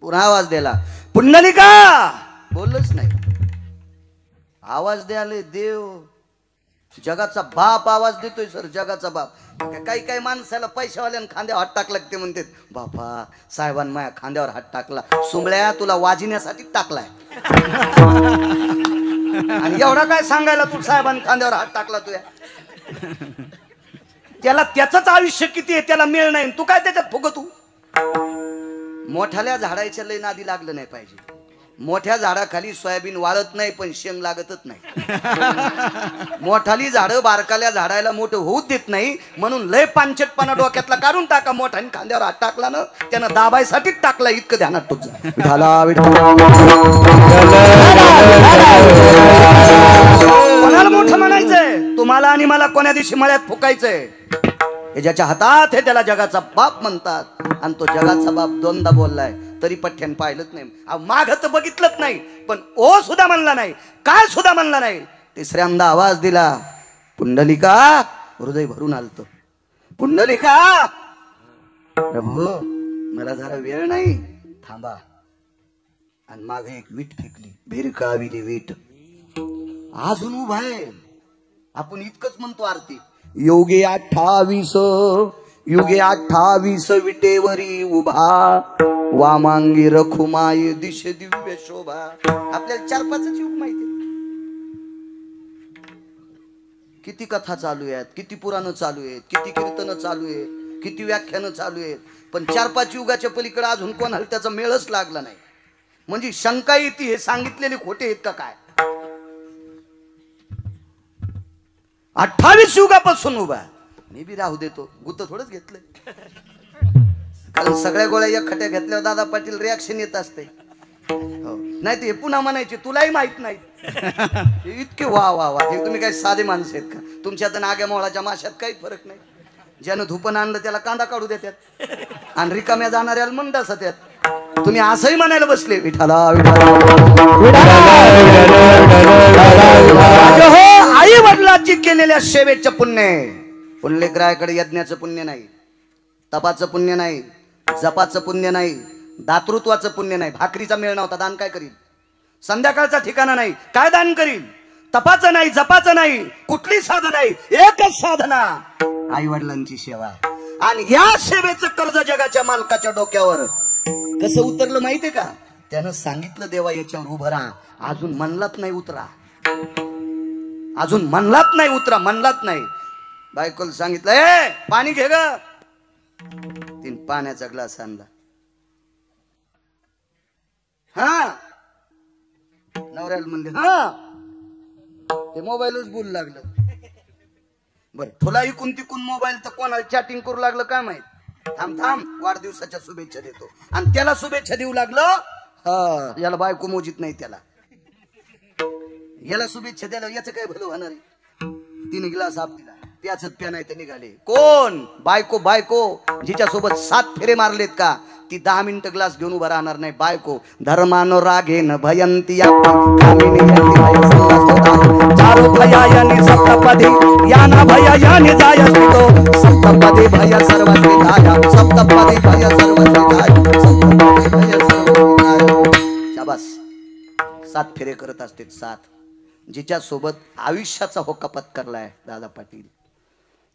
पुन्हा आवाज दिला पुंडलिका, बोललंच नाही. आवाज द्याले देव, जगाचा बाप आवाज देतोय सर, जगाचा बाप. काही काही माणसाला पैशावाल्यानं खांद्यावर हात टाकला ते म्हणतात, बापा साहेबांनी माझ्या खांद्यावर हात टाकला. सुंबळ्या तुला वाजिण्यासाठी टाकलाय, आणि एवढा काय सांगायला तू साहेबांनी खांद्यावर हात टाकला तुया. त्याला त्याचंच आयुष्य किती आहे त्याला मिळ नाही, तू काय त्याच्यात फुगतू. मोठ्याल्या झाडाच्या लय नादी लागलं नाही पाहिजे. मोठ्या झाडाखाली सोयाबीन वाळत नाही पण शेंग लागतच नाही. मोठाली झाडं बारकाल्या झाडाला मोठं होऊच देत नाही, म्हणून लय पांचटपणा डोक्यातला काढून टाका. मोठ्याने खांद्यावर हात टाकला ना, त्यानं दाबायसाठीच टाकला, इतकं ध्यानात तुझं. कोणाला मोठं म्हणायचंय, तुम्हाला आणि मला कोण्या दिवशी मळ्यात फुकायचंय. हे ज्याच्या हातात हे त्याला जगाचा बाप म्हणतात, आणि तो जगाचा बाप 2दा बोललाय तरी पठ्ठ्यान पाहिलंच नाही. माग तर बघितलंच नाही, पण ओ सुद्धा म्हणला नाही, काय सुद्धा म्हणला नाही. 3ऱ्यांदा आवाज दिला पुंडलिका, हृदय भरून आलत. पुंडलिका प्रभू मला जरा वेळ नाही, थांबा. आणि मागे एक वीट फेकली, भिरकाविली वीट. अजून उभा आहे, आपण इतकंच म्हणतो आरती. योगे 28 विटेवरी उभा, वामांगी रखुमाई दिश दिव्य शोभा. आपल्याला 4-5 युग माहिती. किती कथा चालू आहेत, किती पुराणं चालू आहेत, किती कीर्तनं चालू आहेत, किती व्याख्यानं चालू आहेत, पण 4-5 युगाच्या पलीकडे अजून कोणाला त्याचा मेळच लागला नाही. म्हणजे शंका येते हे सांगितलेले खोटे आहेत का काय. 28 युगापासून उभा. मी बी राहू देतो, गुत थोडंच घेतलंय. कारण सगळ्या गोळ्या एक खट्या घेतल्यावर दादा पाटील रिॲक्शन येत असते. नाही ते पुन्हा म्हणायचे तुलाही माहित नाही. इतके वा वा वा. हे तुम्ही काय साधे माणसं आहेत का. तुमच्यात नाग्या मोळाच्या माशात काही फरक नाही. ज्यानं धुपन आणलं त्याला कांदा काढू देतात आणि रिकाम्या जाणाऱ्याला मंड असतात. तुम्ही असंही म्हणायला बसले विठाला आई वडिलांची केलेल्या सेवेचं पुण्य. पुण्यग्रायाकडे यज्ञाचं पुण्य नाही, तपाचं पुण्य नाही, जपाचं पुण्य नाही, दातृत्वाचं पुण्य नाही. भाकरीचा मेळ नव्हता, दान काय करील. संध्याकाळचा ठिकाणा नाही, काय दान करील. तपाचं नाही, जपाचं नाही, कुठली साधना नाही, एकच साधना आई वडिलांची सेवा. आणि या सेवेचं कर्ज जगाच्या मालकाच्या डोक्यावर कसं उतरलं माहितीये का. त्यानं सांगितलं देवा याच्यावर उभं राहा. अजून म्हणलात नाही उतरा, अजून म्हणलात नाही उतरा, म्हणलात नाही. बायकोला सांगितलं ए पाणी घे ग. तीन पाण्याचा ग्लास आणला. हा नवऱ्याला म्हणले हा. ते मोबाईलच बोलू लागलं. बर तुला इकून तिकून मोबाईल तर कोणाला चॅटिंग करू लागलं काय माहित. थांब थांब वाढदिवसाच्या शुभेच्छा देतो. आणि त्याला शुभेच्छा देऊ लागलं. याला बायको मोजित नाही, त्याला याला शुभेच्छा द्यायला याचं काय भलं होणार आहे. तिने गिलास आपला त्याच प्या नाही तर निघाले. कोण बायको. बायको जिच्या सोबत 7 फेरे मारलेत का ती 10 मिनिटं ग्लास घेऊन उभा राहणार नाही. बायको धर्मानो रागेन भयंती चारो भयायाने सप्तपदी याना भयायाने जायस्तो सप्तपदी भय सर्वस्विधाय सप्तपदी भय सर्वस्विधाय सप्तपदी भय सर्वस्विधाय. शाबास 7 फेरे करत असते. 7 जिच्या सोबत आयुष्याचा होका पत्करलाय दादा पाटील,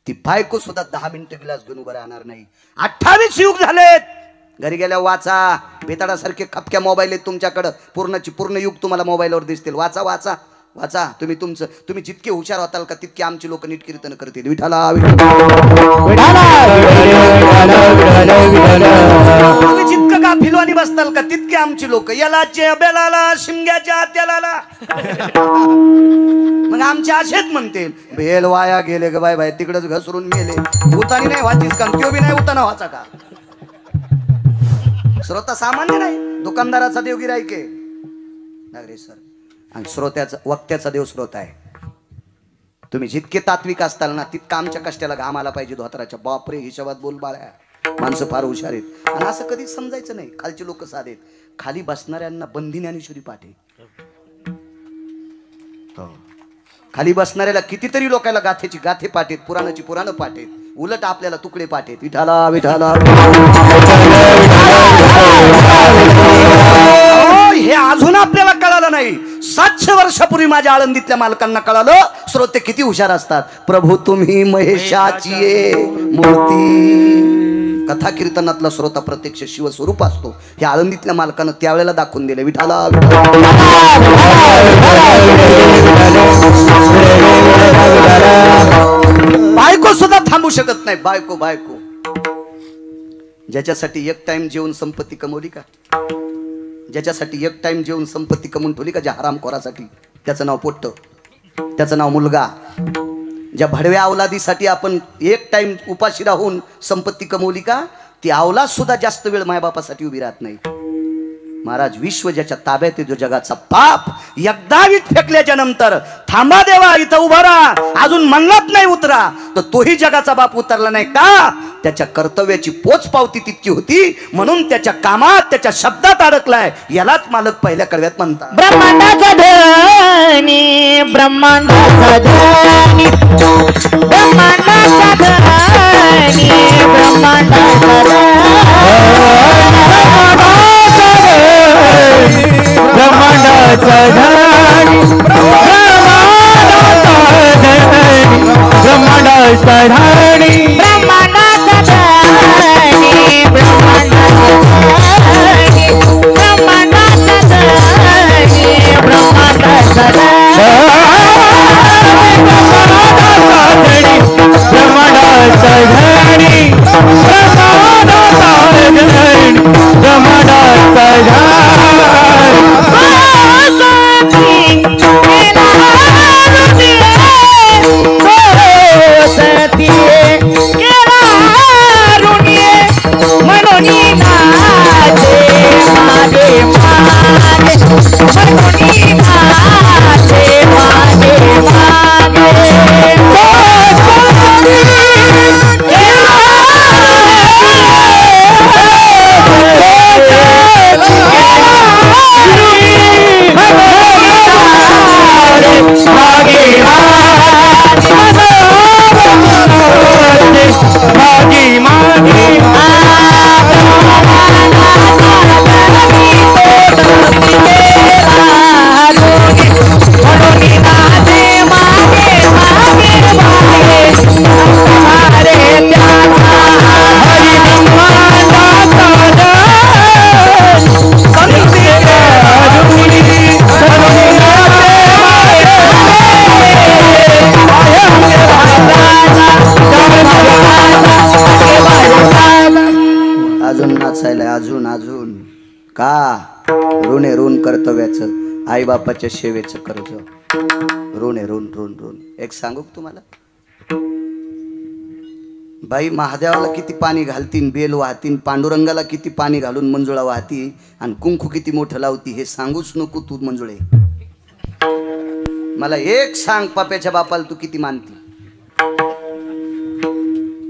ती बायको सुद्धा 10 मिनिटं ग्लास घेऊन उभं राहणार नाही. 28 युग झालेत. घरी गेल्या वाचा. बेताडासारखे खपक्या मोबाईल आहेत तुमच्याकडं. पूर्ण युग तुम्हाला मोबाईलवर दिसतील. वाचा वाचा वाचा. तुम्ही जितके हुशार होताल का तितके आमची लोक नीट कीर्तन करतील. विठाला तुम्ही जितकं गाफिलवाणी बसताल का तितके आमची लोक यालाचे बेलाला शिमग्याच्या त्याला. मग आमचे असेच म्हणतील बेल वाया गेले ग बाय बाय तिकडच घसरून गेले. उतानी नाही वाचीस का त्यो बी नाही उताना वाचा का. श्रोता सामान्य नाही, दुकानदाराचा देव गिराईक आहे नागरेश्वर. आणि श्रोत्याचा वक्त्याचा देव श्रोता आहे. तुम्ही जितके तात्विक असताल ना तितका आमच्या कष्टाला घाम आला पाहिजे धोत्राच्या. बापरे हिशोबात बोल बाळ्या. माणसं फार हुशार आहेत. आणि असं कधीच समजायचं नाही. खालचे लोक साधे आहेत. खाली बसणाऱ्यांना बंदी ज्ञानेश्वरी पाठ आहे. खाली बसणाऱ्याला कितीतरी लोकांना गाथेची गाथे पाठ आहेत, पुराणाची पुराणं पाठ आहेत. उलट आपल्याला तुकडे पाठ आहेत. विठाला विठाला हे अजून आपल्याला कळालं नाही. 700 वर्षापूर्वी माझ्या आळंदीतल्या मालकांना कळालं. श्रोते किती हुशार असतात. प्रभू तुम्ही महेशाची मूर्ती. कथा कीर्तनातला श्रोता प्रत्यक्ष शिवस्वरूप असतो. हे आळंदीतल्या मालकानं त्यावेळेला दाखवून दिले. विठाला बायको सुद्धा थांबू शकत नाही. बायको बायको ज्याच्यासाठी एक टाइम जेवून संपत्ती कमवली का, ज्याच्यासाठी एक टाइम जेवून संपत्ती कमवून ठेवली का, ज्या हरामखोरासाठी त्याचं नाव पोट्ट, त्याचं नाव मुलगा. ज्या भडव्या अवलादीसाठी आपण एक टाइम उपाशी राहून संपत्ती कमवली का, ती अवलाद सुद्धा जास्त वेळ मायबापासाठी उभी राहत नाही. महाराज विश्व ज्याच्या ताब्यात आहे, जो जगाचा बाप, एकदा वीट फेकल्याच्या नंतर थांबा देवा इथं उभा राहा, अजून म्हणलात नाही उतरा, तर तोही जगाचा बाप उतरला नाही का. त्याच्या कर्तव्याची पोच पावती तितकी होती म्हणून त्याच्या कामात त्याच्या शब्दात अडकलाय. यालाच मालक पहिल्या कडव्यात म्हणतात. ब्रह्मांडाचा धनी ब्रह्मांडाचा धनी ब्रह्मांडाचा धनी ब्रह्मांडाचा ब्रह्मांडाचा धनी ब्रह्मांडाचा धनी चढाणी ब्रह्मांडाचा धणी ब्रह्मांडाचा धणी ब्रह्मांडाचा धणी ब्रह्मांडाचा धणी ब्रह्मांडाचा अजून अजून का ऋणे ऋण कर्तव्याचं आई बापाच्या सेवेचं कर्ज ऋणे ऋण ऋण ऋण एक सांगू तुम्हाला बाई महादेवाला किती पाणी घालतीन बेल वाहतीन पांडुरंगाला किती पाणी घालून मंजुळा वाहती आणि कुंकू किती मोठं लावती हे सांगूच नको तू मंजुळे मला एक सांग पाप्याच्या बापाला तू किती मानती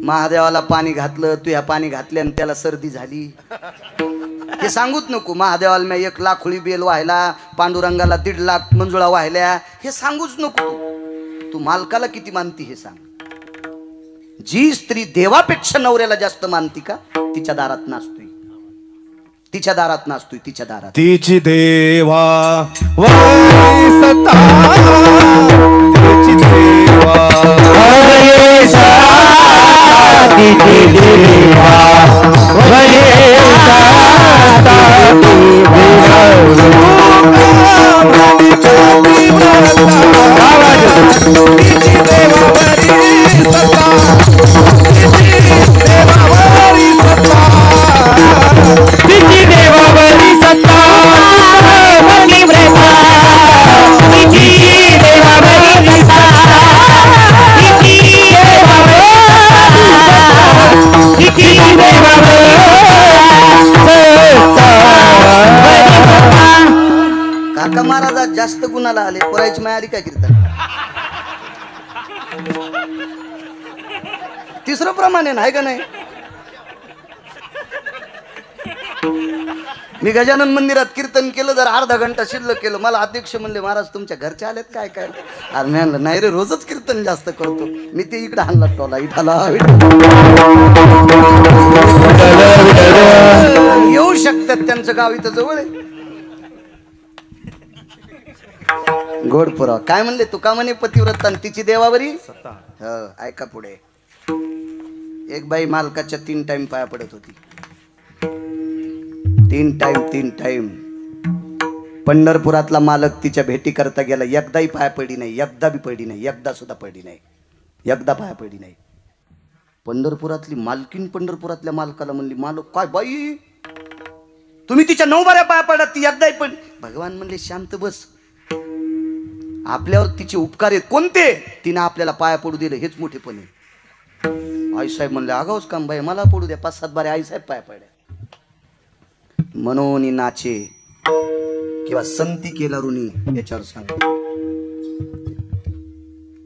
महादेवाला पाणी घातलं तू ह्या पाणी घातल्याने त्याला सर्दी झाली हे सांगूच नको महादेवाला मी 1 लाख खुळी बेल व्हायला पांडुरंगाला 1.5 लाख मंजुळा व्हायल्या हे सांगूच नको तू मालकाला किती मानती हे सांग जी स्त्री देवापेक्षा नवऱ्याला जास्त मानती का तिच्या दारात नाचतोय तिच्या दारात नाचतोय तिच्या दारात तिची देवा वरी सता तिची देवा वरी सता तिची देवा वरी सता तिची देवा वरी सता तिची देवावरी सत्ता पतिव्रता तिची देवावरी सत्ता तिची देवावरी काका महाराज जास्त गुणाला आले पोरायची मायारी काय कीर्तन तिसरं प्रमाणे आहे का नाही मी गजानन मंदिरात कीर्तन केलं जर अर्धा घंटा शिल्लक केलं मला अध्यक्ष म्हणले महाराज तुमच्या घरचे आलेत काय काय अरे मी म्हणलं नाही रे रोजच कीर्तन जास्त करतो मी ते इकडे हाणला टोला इठाला येऊ शकतात त्यांचं गाव इथं जवळ आहे गोड पुरावा काय म्हणले तू का म्हणे पतिव्रता तिची देवावरी ऐका पुढे एक बाई मालकाच्या 3 टाइम पाया पडत होती 3 टाइम पंढरपुरातला मालक तिच्या भेटी करता गेला एकदाही पाया पडली नाही एकदा बी पडली नाही एकदा सुद्धा पडली नाही एकदा पाया पडली नाही पंढरपुरातली मालकीन पंढरपुरातल्या मालकाला म्हणली मालक काय बाई तुम्ही तिच्या 9 बाऱ्या पाया पडत ती एकदाही पण भगवान म्हणले शांत बस आपल्यावर तिचे उपकार आहेत कोणते तिने आपल्याला पाया पडू दिले हेच मोठेपण आहे आईसाहेब म्हणले आगाऊच काम बाई मला पडू द्या 5-7 बाऱ्या आईसाहेब पाया पडल्या म्हणून नाचे किंवा संती केला ऋणी याच्यावर सांग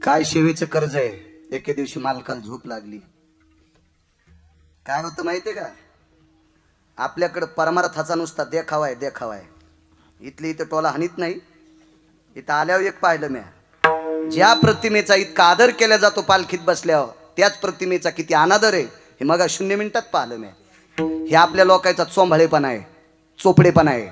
काय सेवेचं कर्ज आहे एके दिवशी मालकाला झोप लागली काय होतं माहितीये का आपल्याकडे परमार्थाचा नुसता देखावा आहे इथली इथं टोला हानीत नाही इथं आल्यावर एक पाहिलं मी ज्या प्रतिमेचा इतका आदर केला जातो पालखीत बसल्यावर त्याच प्रतिमेचा किती अनादर आहे हे मग 0 मिनिटात पाहिलं मी हे आपल्या लोकांचा चोंभाळेपणा आहे चोपडेपणा आहे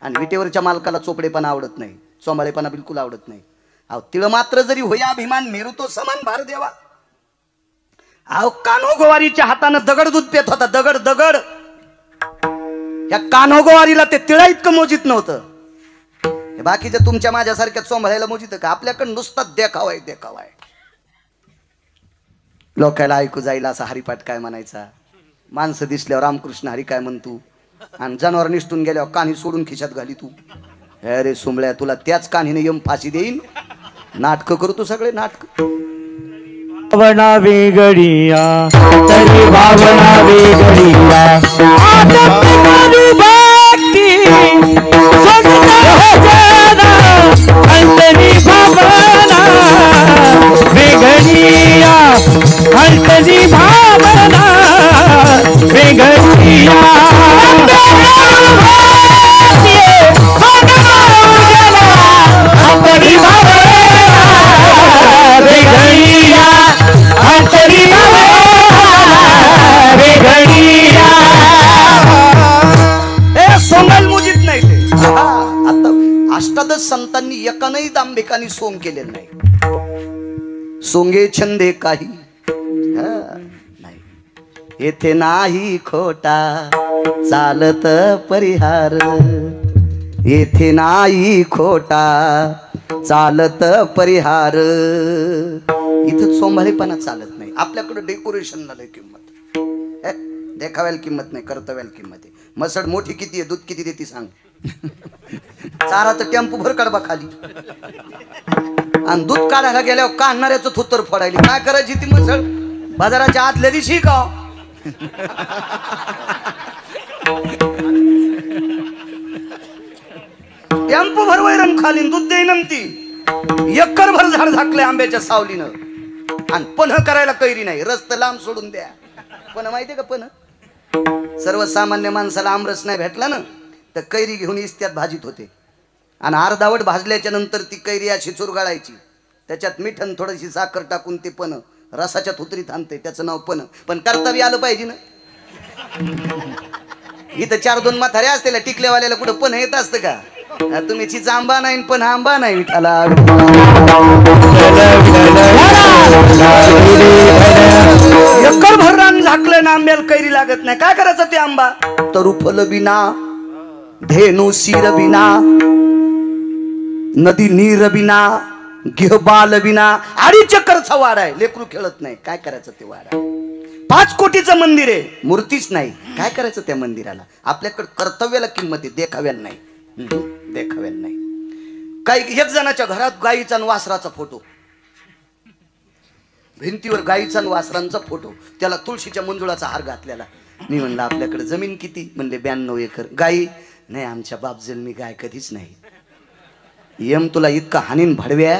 आणि विटेवरच्या मालकाला चोपडेपणा आवडत नाही चोंभाळेपणा बिलकुल आवडत नाही अहो तिळ मात्र जरी होया अभिमान मेरू तो समान भार देवा अहो कान्होगोवारीच्या हातानं दगड दूध पेत होता, दगड दगड. या कान्होगोवारीला ते तिळा इतकं मोजित नव्हतं. बाकीच्या तुमच्या माझ्यासारख्या चोंभाळ्याला मोजित का? आपल्याकडे नुसता देखावाय देखावाय. लोकायला ऐकू जाईल असा हरिपाठ काय म्हणायचा, माणसं दिसल्यावर रामकृष्ण हरी काय म्हणतो, आणि जनावर निष्ठून गेल्यावर कान्ही सोडून खिशात घाली तू. अरे सुंबळ्या, तुला त्याच कान्हीने यम फाशी देईन. नाटक करू तू सगळे नाटक. भावना वेगळिया तरी भावना वेगळिया भक्ती अंतरी भावना वेगळिया अंतरी भावना वेगळिया अंतरी भावना वेगळिया अंतरी वेगळिया. ए सोंगाल मुजीत नाही ते. आता अष्टादश संतांनी एकानंही दांभिकांनी सोंग केलेलं नाही. सोंगे छंदे काही नाही, येथे नाही खोटा चालत परिहार, येथे नाही खोटा चालत परिहार. इथं चोंबाळेपणा चालत नाही. आपल्याकडे डेकोरेशनला लय किंमत, देखाव्याला किंमत नाही, कर्तव्याला किंमत आहे. मसड मोठी किती आहे, दूध किती देते सांग. चारा तर टेम्पो भर कडबा खाली, आणि दूध काढायला गेल्यावर काढणाऱ्याचं थुत्तर फोडायली. काय करायची ती मसड? बाजाराच्या आतल्या दिवशी का टेम्पो भर वैरण खालीन दूध देईन ती. एकर भर झाड झाकले आंब्याच्या सावलीनं, आणि पन्ह करायला कैरी नाही. रस्त लांब सोडून द्या. पण माहितीये का, पण सर्वसामान्य माणसाला आमरस नाही भेटला ना तर कैरी घेऊन इस्त्यात भाजीत होते, आणि अर्धावट भाजल्याच्या नंतर ती कैरी अशी चुरगाळायची, त्याच्यात मीठ आणि थोडीशी साखर टाकून ते पण रसाच्या थुतरीत आणते, त्याचं नाव पण कर्तव्य आलं पाहिजे ना. इथं 4-2 म्हातारे असतेला टिकल्यावाल्याला कुठं पण येत असतं का? तुम्ही चिच आंबा नाही पण आंबा नाही विठाला. एकर भर रान झाकलं ना आंब्याला कैरी लागत नाही. काय करायचं ते आंबा? तरुफल बिना धेनु शिर बिना नदी नीर बिना घेबाल बिना. 2.5 एकरचा वाडा आहे, लेकरू खेळत नाही. काय करायचं ते वाडा? 5 कोटीचं मंदिर आहे, मूर्तीच नाही. काय करायचं त्या मंदिराला? आपल्याकडे कर्तव्याला किंमत आहे, देखाव्याला नाही. देखाव्याला नाही. काही एक जणाच्या घरात गाईचा आणि वासराचा फोटो, भिंतीवर गाईचा आणि वासरांचा फोटो, त्याला तुळशीच्या मंजुळाचा हार घातलेला. मी म्हणलं आपल्याकडे जमीन किती? म्हणले 92 एकर. गाई नाही, आमच्या बापजल मी गाय कधीच नाही. यम तुला इतका हानीन भडव्या.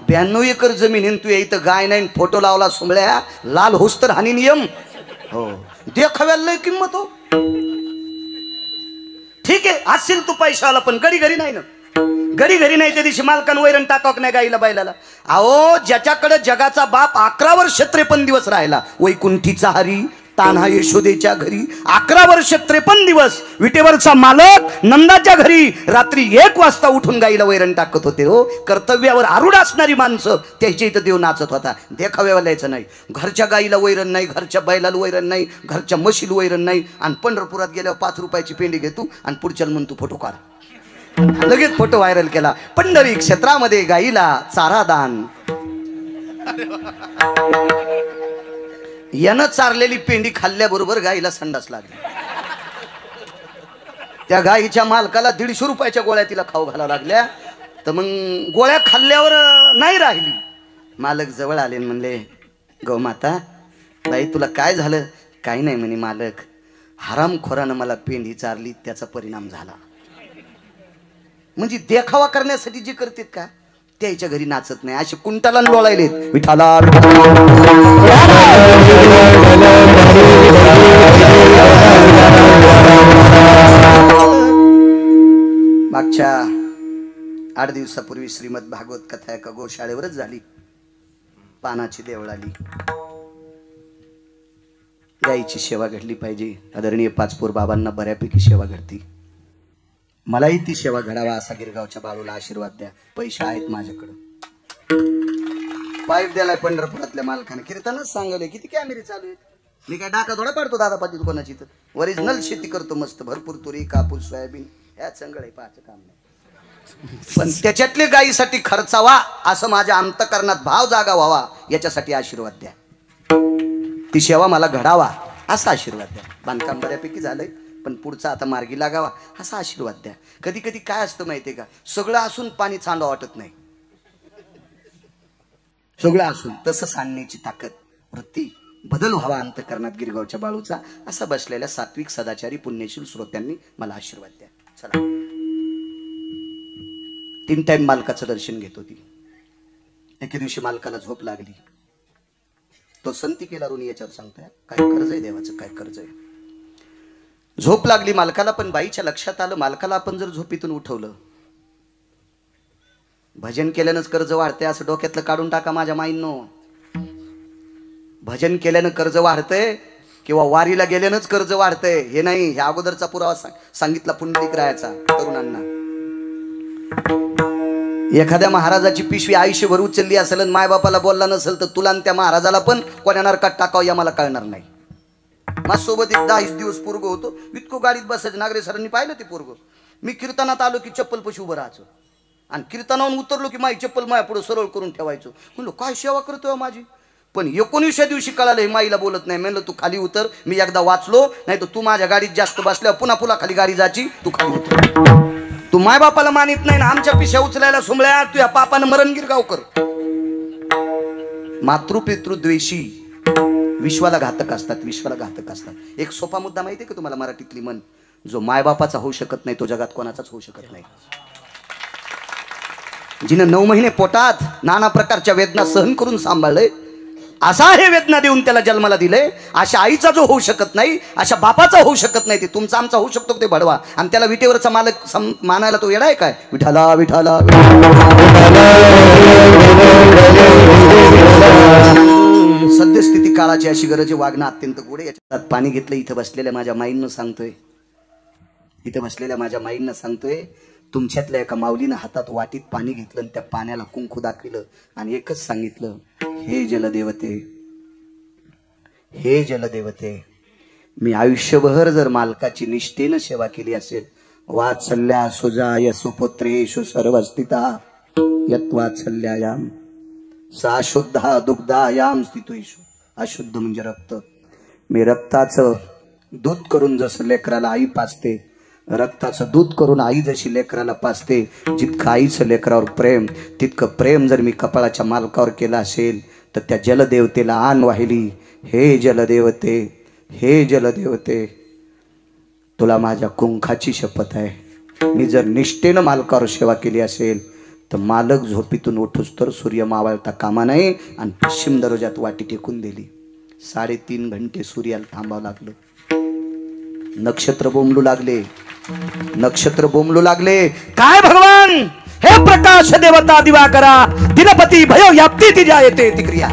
92 एकर जमीन आहे, तू इथं गाय नाही, फोटो लावला सुंबळ्या, लाल होस तर हानीन यम. हो, देखाव्याला लय किंमत हो. ठीक आहे, असेल तू पैशाला, पण गडी घरी नाही ना. गडी घरी नाही त्या दिवशी मालकान वैरण टाकावक नाही गाईला बैलाला. अहो, ज्याच्याकडे जगाचा बाप 11 वर्ष 53 दिवस राहिला, वैकुंठीचा हरी तान्हा यशोदेच्या घरी 11 वर्ष 53 दिवस, विटेवरचा मालक नंदाच्या घरी रात्री 1 वाजता उठून गाईला वैरण टाकत होते. हो, कर्तव्यावर आरूढ असणारी माणसं, त्याच्या इथं देव नाचत होता. देखाव्याला यायचं नाही. घरच्या गाईला वैरण नाही, घरच्या बैलाला वैरण नाही, घरच्या म्हशीला वैरण नाही, आणि पंढरपुरात गेल्यावर 5 रुपयाची पेंडी घेतो आणि पुढच्या म्हणतो फोटो काढ. लगेच फोटो व्हायरल केला. पंढरी क्षेत्रामध्ये गाईला चारा दान. यानं चारलेली पेंडी खाल्ल्याबरोबर गाईला संडास लागली. त्या गाईच्या मालकाला 150 रुपयाच्या गोळ्या तिला खाऊ घालावं लागल्या. तर मग गोळ्या खाल्ल्यावर नाही राहिली. मालक जवळ आले म्हणले, गौमाता बाई तुला काय झालं? काही नाही म्हणे मालक, हरामखोरानं मला पेंडी चारली, त्याचा परिणाम झाला. म्हणजे देखावा करण्यासाठी जे करतात का, त्याच्या घरी नाचत नाही. असे कुंटाला लोळायलेत विठाला. मागच्या 8 दिवसापूर्वी श्रीमद भागवत कथा एका गोशाळेवरच झाली. पानाची देवळ आली. गाईची सेवा घडली पाहिजे. आदरणीय पाचपूर बाबांना बऱ्यापैकी सेवा घडती. मलाही ती सेवा घडावा असा गिरगावच्या बाळूला आशीर्वाद द्या. पैसे आहेत माझ्याकडं. पाईप द्यायला पंढरपुरातल्या मालकाने कीर्तनच सांगले किती कॅमेरे चालू आहेत. मी काय डाका थोडा पाडतो दादा पाटील कोणाची तर ओरिजिनल शेती करतो मस्त भरपूर तुरी कापूस सोयाबीन या चंगळ आहे पाहायचं काम नाही. पण त्याच्यातले गायीसाठी खर्चावा असं माझ्या अंतकरणात भाव जागा व्हावा याच्यासाठी आशीर्वाद द्या. ती सेवा मला घडावा असा आशीर्वाद द्या. बांधकाम बऱ्यापैकी झालंय पण पुढचा आता मार्गी लागावा असा आशीर्वाद द्या. कधी कधी काय असतं माहितीये का सगळं असून पाणी सांडावं वाटत नाही. सगळं असून तसं सांडण्याची ताकद वृत्ती बदल व्हावा अंतकरणात गिरगावच्या बाळूचा असा बसलेल्या सात्विक सदाचारी पुण्यशील श्रोत्यांनी मला आशीर्वाद द्या. चला 3 टाइम मालकाचं दर्शन घेत होती. एके दिवशी मालकाला झोप लागली. तो संती केला ऋणी याच्यावर सांगतोय काय कर्ज आहे देवाचं काय कर्ज आहे. झोप लागली मालकाला पण बाईच्या लक्षात आलं मालकाला आपण जर झोपीतून उठवलं भजन केल्यानंच कर्ज वाढते असं डोक्यातलं काढून टाका माझ्या माईंनो. भजन केल्यानं कर्ज वाढतंय किंवा वारीला गेल्यानंच कर्ज वाढतंय हे नाही. ह्या अगोदरचा पुरावा सांगितला पुंडलिक रायाचा तरुणांना. एखाद्या महाराजाची पिशवी आयुष्यभर उचलली असेल आणि मायबापाला बोलला नसेल तर तुला आणि त्या महाराजाला पण कोण्या नरकात टाकावं या मला कळणार नाही. माझ्यासोबत एक 10 दिवस पोरग होतो इतकं गाडीत बसायचं. नागरे सरांनी पाहिलं ते पोरग. मी कीर्तनात आलो की चप्पल पशी उभं राहायचो आणि कीर्तनावरून उतरलो की माझी चप्पल माझ्या पुढे सरळ करून ठेवायचो. म्हणलो काय सेवा करतोय माझी. पण 19व्या दिवशी कळालं हे माईला बोलत नाही. म्हणलं तू खाली उतर मी एकदा वाचलो नाही तर तू माझ्या गाडीत जास्त बसल्यावर पुन्हा पुन्हा खाली गाडी जायची तू खाली उतर. तू माय बापाला मानित नाही ना आमच्या पिशा उचलायला सुमळ्या तू या पापानं मरण गिरगाव कर. मातृपितृद्वेषी विश्वाला घातक असतात. विश्वाला घातक असतात. एक सोपा मुद्दा माहिती आहे का तुम्हाला मराठीतली म्हण जो मायबापाचा होऊ शकत नाही तो जगात कोणाचाच होऊ शकत नाही. जिनं 9 महिने पोटात नाना प्रकारच्या वेदना सहन करून सांभाळलंय असा हे वेदना देऊन त्याला जन्माला दिले अशा आईचा जो होऊ शकत नाही अशा बापाचा होऊ शकत नाही ते तुमचा आमचा होऊ शकतो ते भडवा. आणि त्याला विटेवरचा मालक मानायला तो येडा आहे काय. विठाला विठाला सद्यस्थिती काळाची अशी गरज आहे. वागणं अत्यंत गोड आहे. याच्यात पाणी घेतलं इथं बसलेल्या माझ्या माईंना सांगतोय. इथं बसलेल्या माझ्या माईंना सांगतोय तुमच्यातल्या एका माऊलीनं हातात वाटीत पाणी घेतलं आणि त्या पाण्याला कुंकू दाखविलं आणि एकच सांगितलं हे जलदेवते हे जलदेवते मी आयुष्यभर जर मालकाची निष्ठेनं सेवा केली असेल वात्सल्या सुजाय सुपुत्रेषु सर्वस्थिता यत् वात्सल्यायाम सा शुद्धा दुग्धायाम स्थितेषु. अशुद्ध म्हणजे रक्त. मी रक्ताचं दूध करून जसं लेकराला आई पाजते रक्ताचं दूध करून आई जशी लेकराला पाजते जितकं आईचं लेकरावर प्रेम तितकं प्रेम जर मी कपाळाच्या मालकावर केलं असेल तर त्या जलदेवतेला आण वाहिली. हे जलदेवते हे जलदेवते तुला माझ्या कुंखाची शपथ आहे. मी जर निष्ठेनं मालकावर सेवा केली असेल तर मालक झोपीतून उठूस तर सूर्य मावळता कामा नये. आणि पश्चिम दरवाजात वाटी टेकून दिली. 3.5 घंटे सूर्याला थांबावं लागलं. नक्षत्र बोंबलू लागले. नक्षत्र बोंबलू लागले. काय भगवान हे प्रकाश देवता दिवाकरा दिनपती भयो व्याप्ती तिच्या येते ती क्रिया.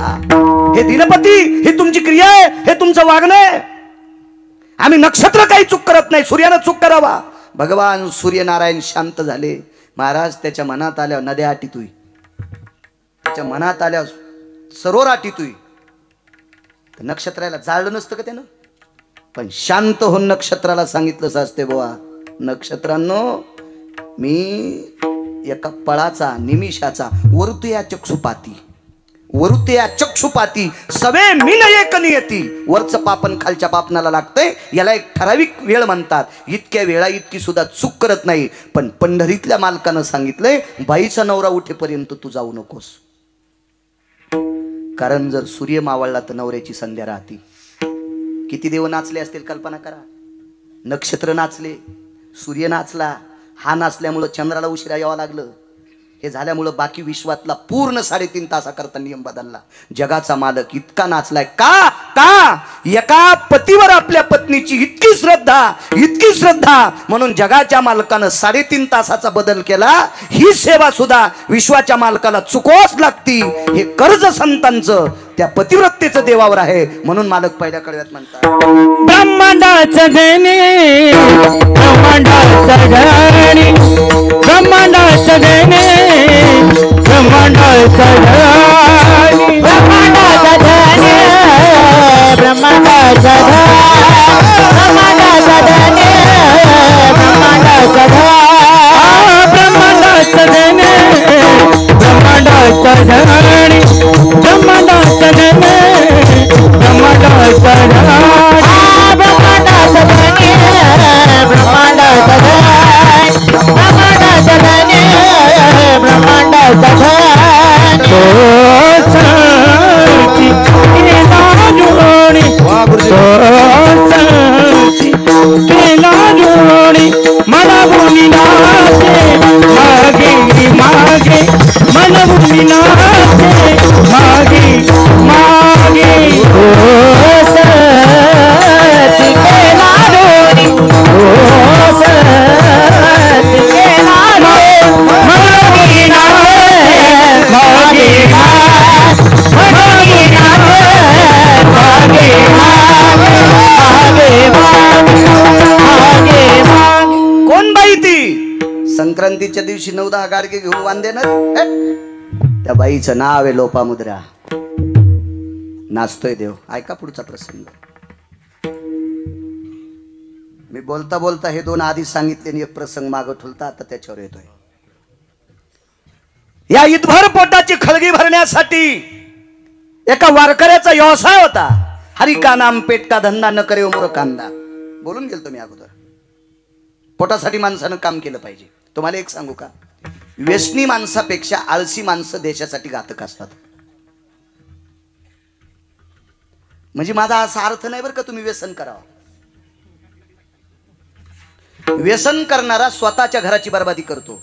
हे दिनपती ही तुमची क्रिया आहे हे तुमचं वागणं आहे. आम्ही नक्षत्र काही चूक करत नाही सूर्यानं चूक करावा. भगवान सूर्यनारायण शांत झाले. महाराज त्याच्या मनात आल्यावर नद्या आटीतुई त्याच्या मनात आल्यावर सरोवर आटीतुई. नक्षत्राला जाळलं नसतं का त्यानं पण शांत होऊन नक्षत्राला सांगितलं असते बुवा नक्षत्रांनो मी एका पळाचा निमिषाचा वरुतया चक्षुपाती सवे मी न एक नियती. वरचं पापन खालच्या पापनाला लागतंय याला एक ठराविक वेळ म्हणतात. इतक्या वेळा इतकी सुद्धा चूक करत नाही. पण पंढरीतल्या मालकानं सांगितलंय बाईचा नवरा उठेपर्यंत तू जाऊ नकोस. कारण जर सूर्य मावळला तर नवऱ्याची संध्या राहते. किती देव नाचले असतील कल्पना करा. नक्षत्र नाचले सूर्य नाचला. हा नाचल्यामुळं चंद्राला उशिरा यावं लागलं. हे झाल्यामुळं बाकी विश्वातला पूर्ण 3.5 तासाकरता नियम बदलला. जगाचा मालक इतका नाचलाय का का एका पतीवर आपल्या पत्नीची इतकी श्रद्धा म्हणून जगाच्या मालकानं 3.5 तासाचा बदल केला. ही सेवा सुद्धा विश्वाच्या मालकाला चुकवाच लागती. हे कर्ज संतांचं त्या पतिव्रतेचं देवावर आहे. म्हणून मालक पहिल्या कडव्यात म्हणतात ब्रह्मांडाचं गणे ब्रह्मांडाचं गणे ब्रह्मांडाचं गणे ब्रह्मांडाचं गणे धनी ब्रह्मांडाचा धनी ब्रह्मांडाचा धनी ब्रह्मांडाचा धनी ब्रह्मांडाचा धनी ब्रह्मांडाचा धनी तो संती केला जोडी केला जोडी मला भूमी नाचे मागे मागे मन भूमी नाचे मागे मागे ओ सती केला जोडी ओ सती केला जोडी मागे नाचे मागे मागे मागे कोण बाई ती? संक्रांतीच्या दिवशी 9-10 गाडगे घेऊन वांदे ना त्या बाईचं नाव आहे लोपामुद्रा. नाचतोय देव. ऐका पुढचा प्रसंग. मी बोलता बोलता हे 2 आधी सांगितले आणि एक प्रसंग मागं ठुलता आता त्याच्यावर येतोय. या ईदभर पोटाची खळगी भरण्यासाठी एका वारकऱ्याचा व्यवसाय होता. हरी का नाम पेट का धंदा न करे उमर कांदा. बोलून गेलो मी अगोदर. पोटासाठी माणसानं काम केलं पाहिजे. तुम्हाला एक सांगू का, व्यसनी माणसापेक्षा आळसी माणसं देशासाठी घातक असतात. म्हणजे माझा असा अर्थ नाही बरं का तुम्ही व्यसन करावं. व्यसन करणारा स्वतःच्या घराची बर्बादी करतो,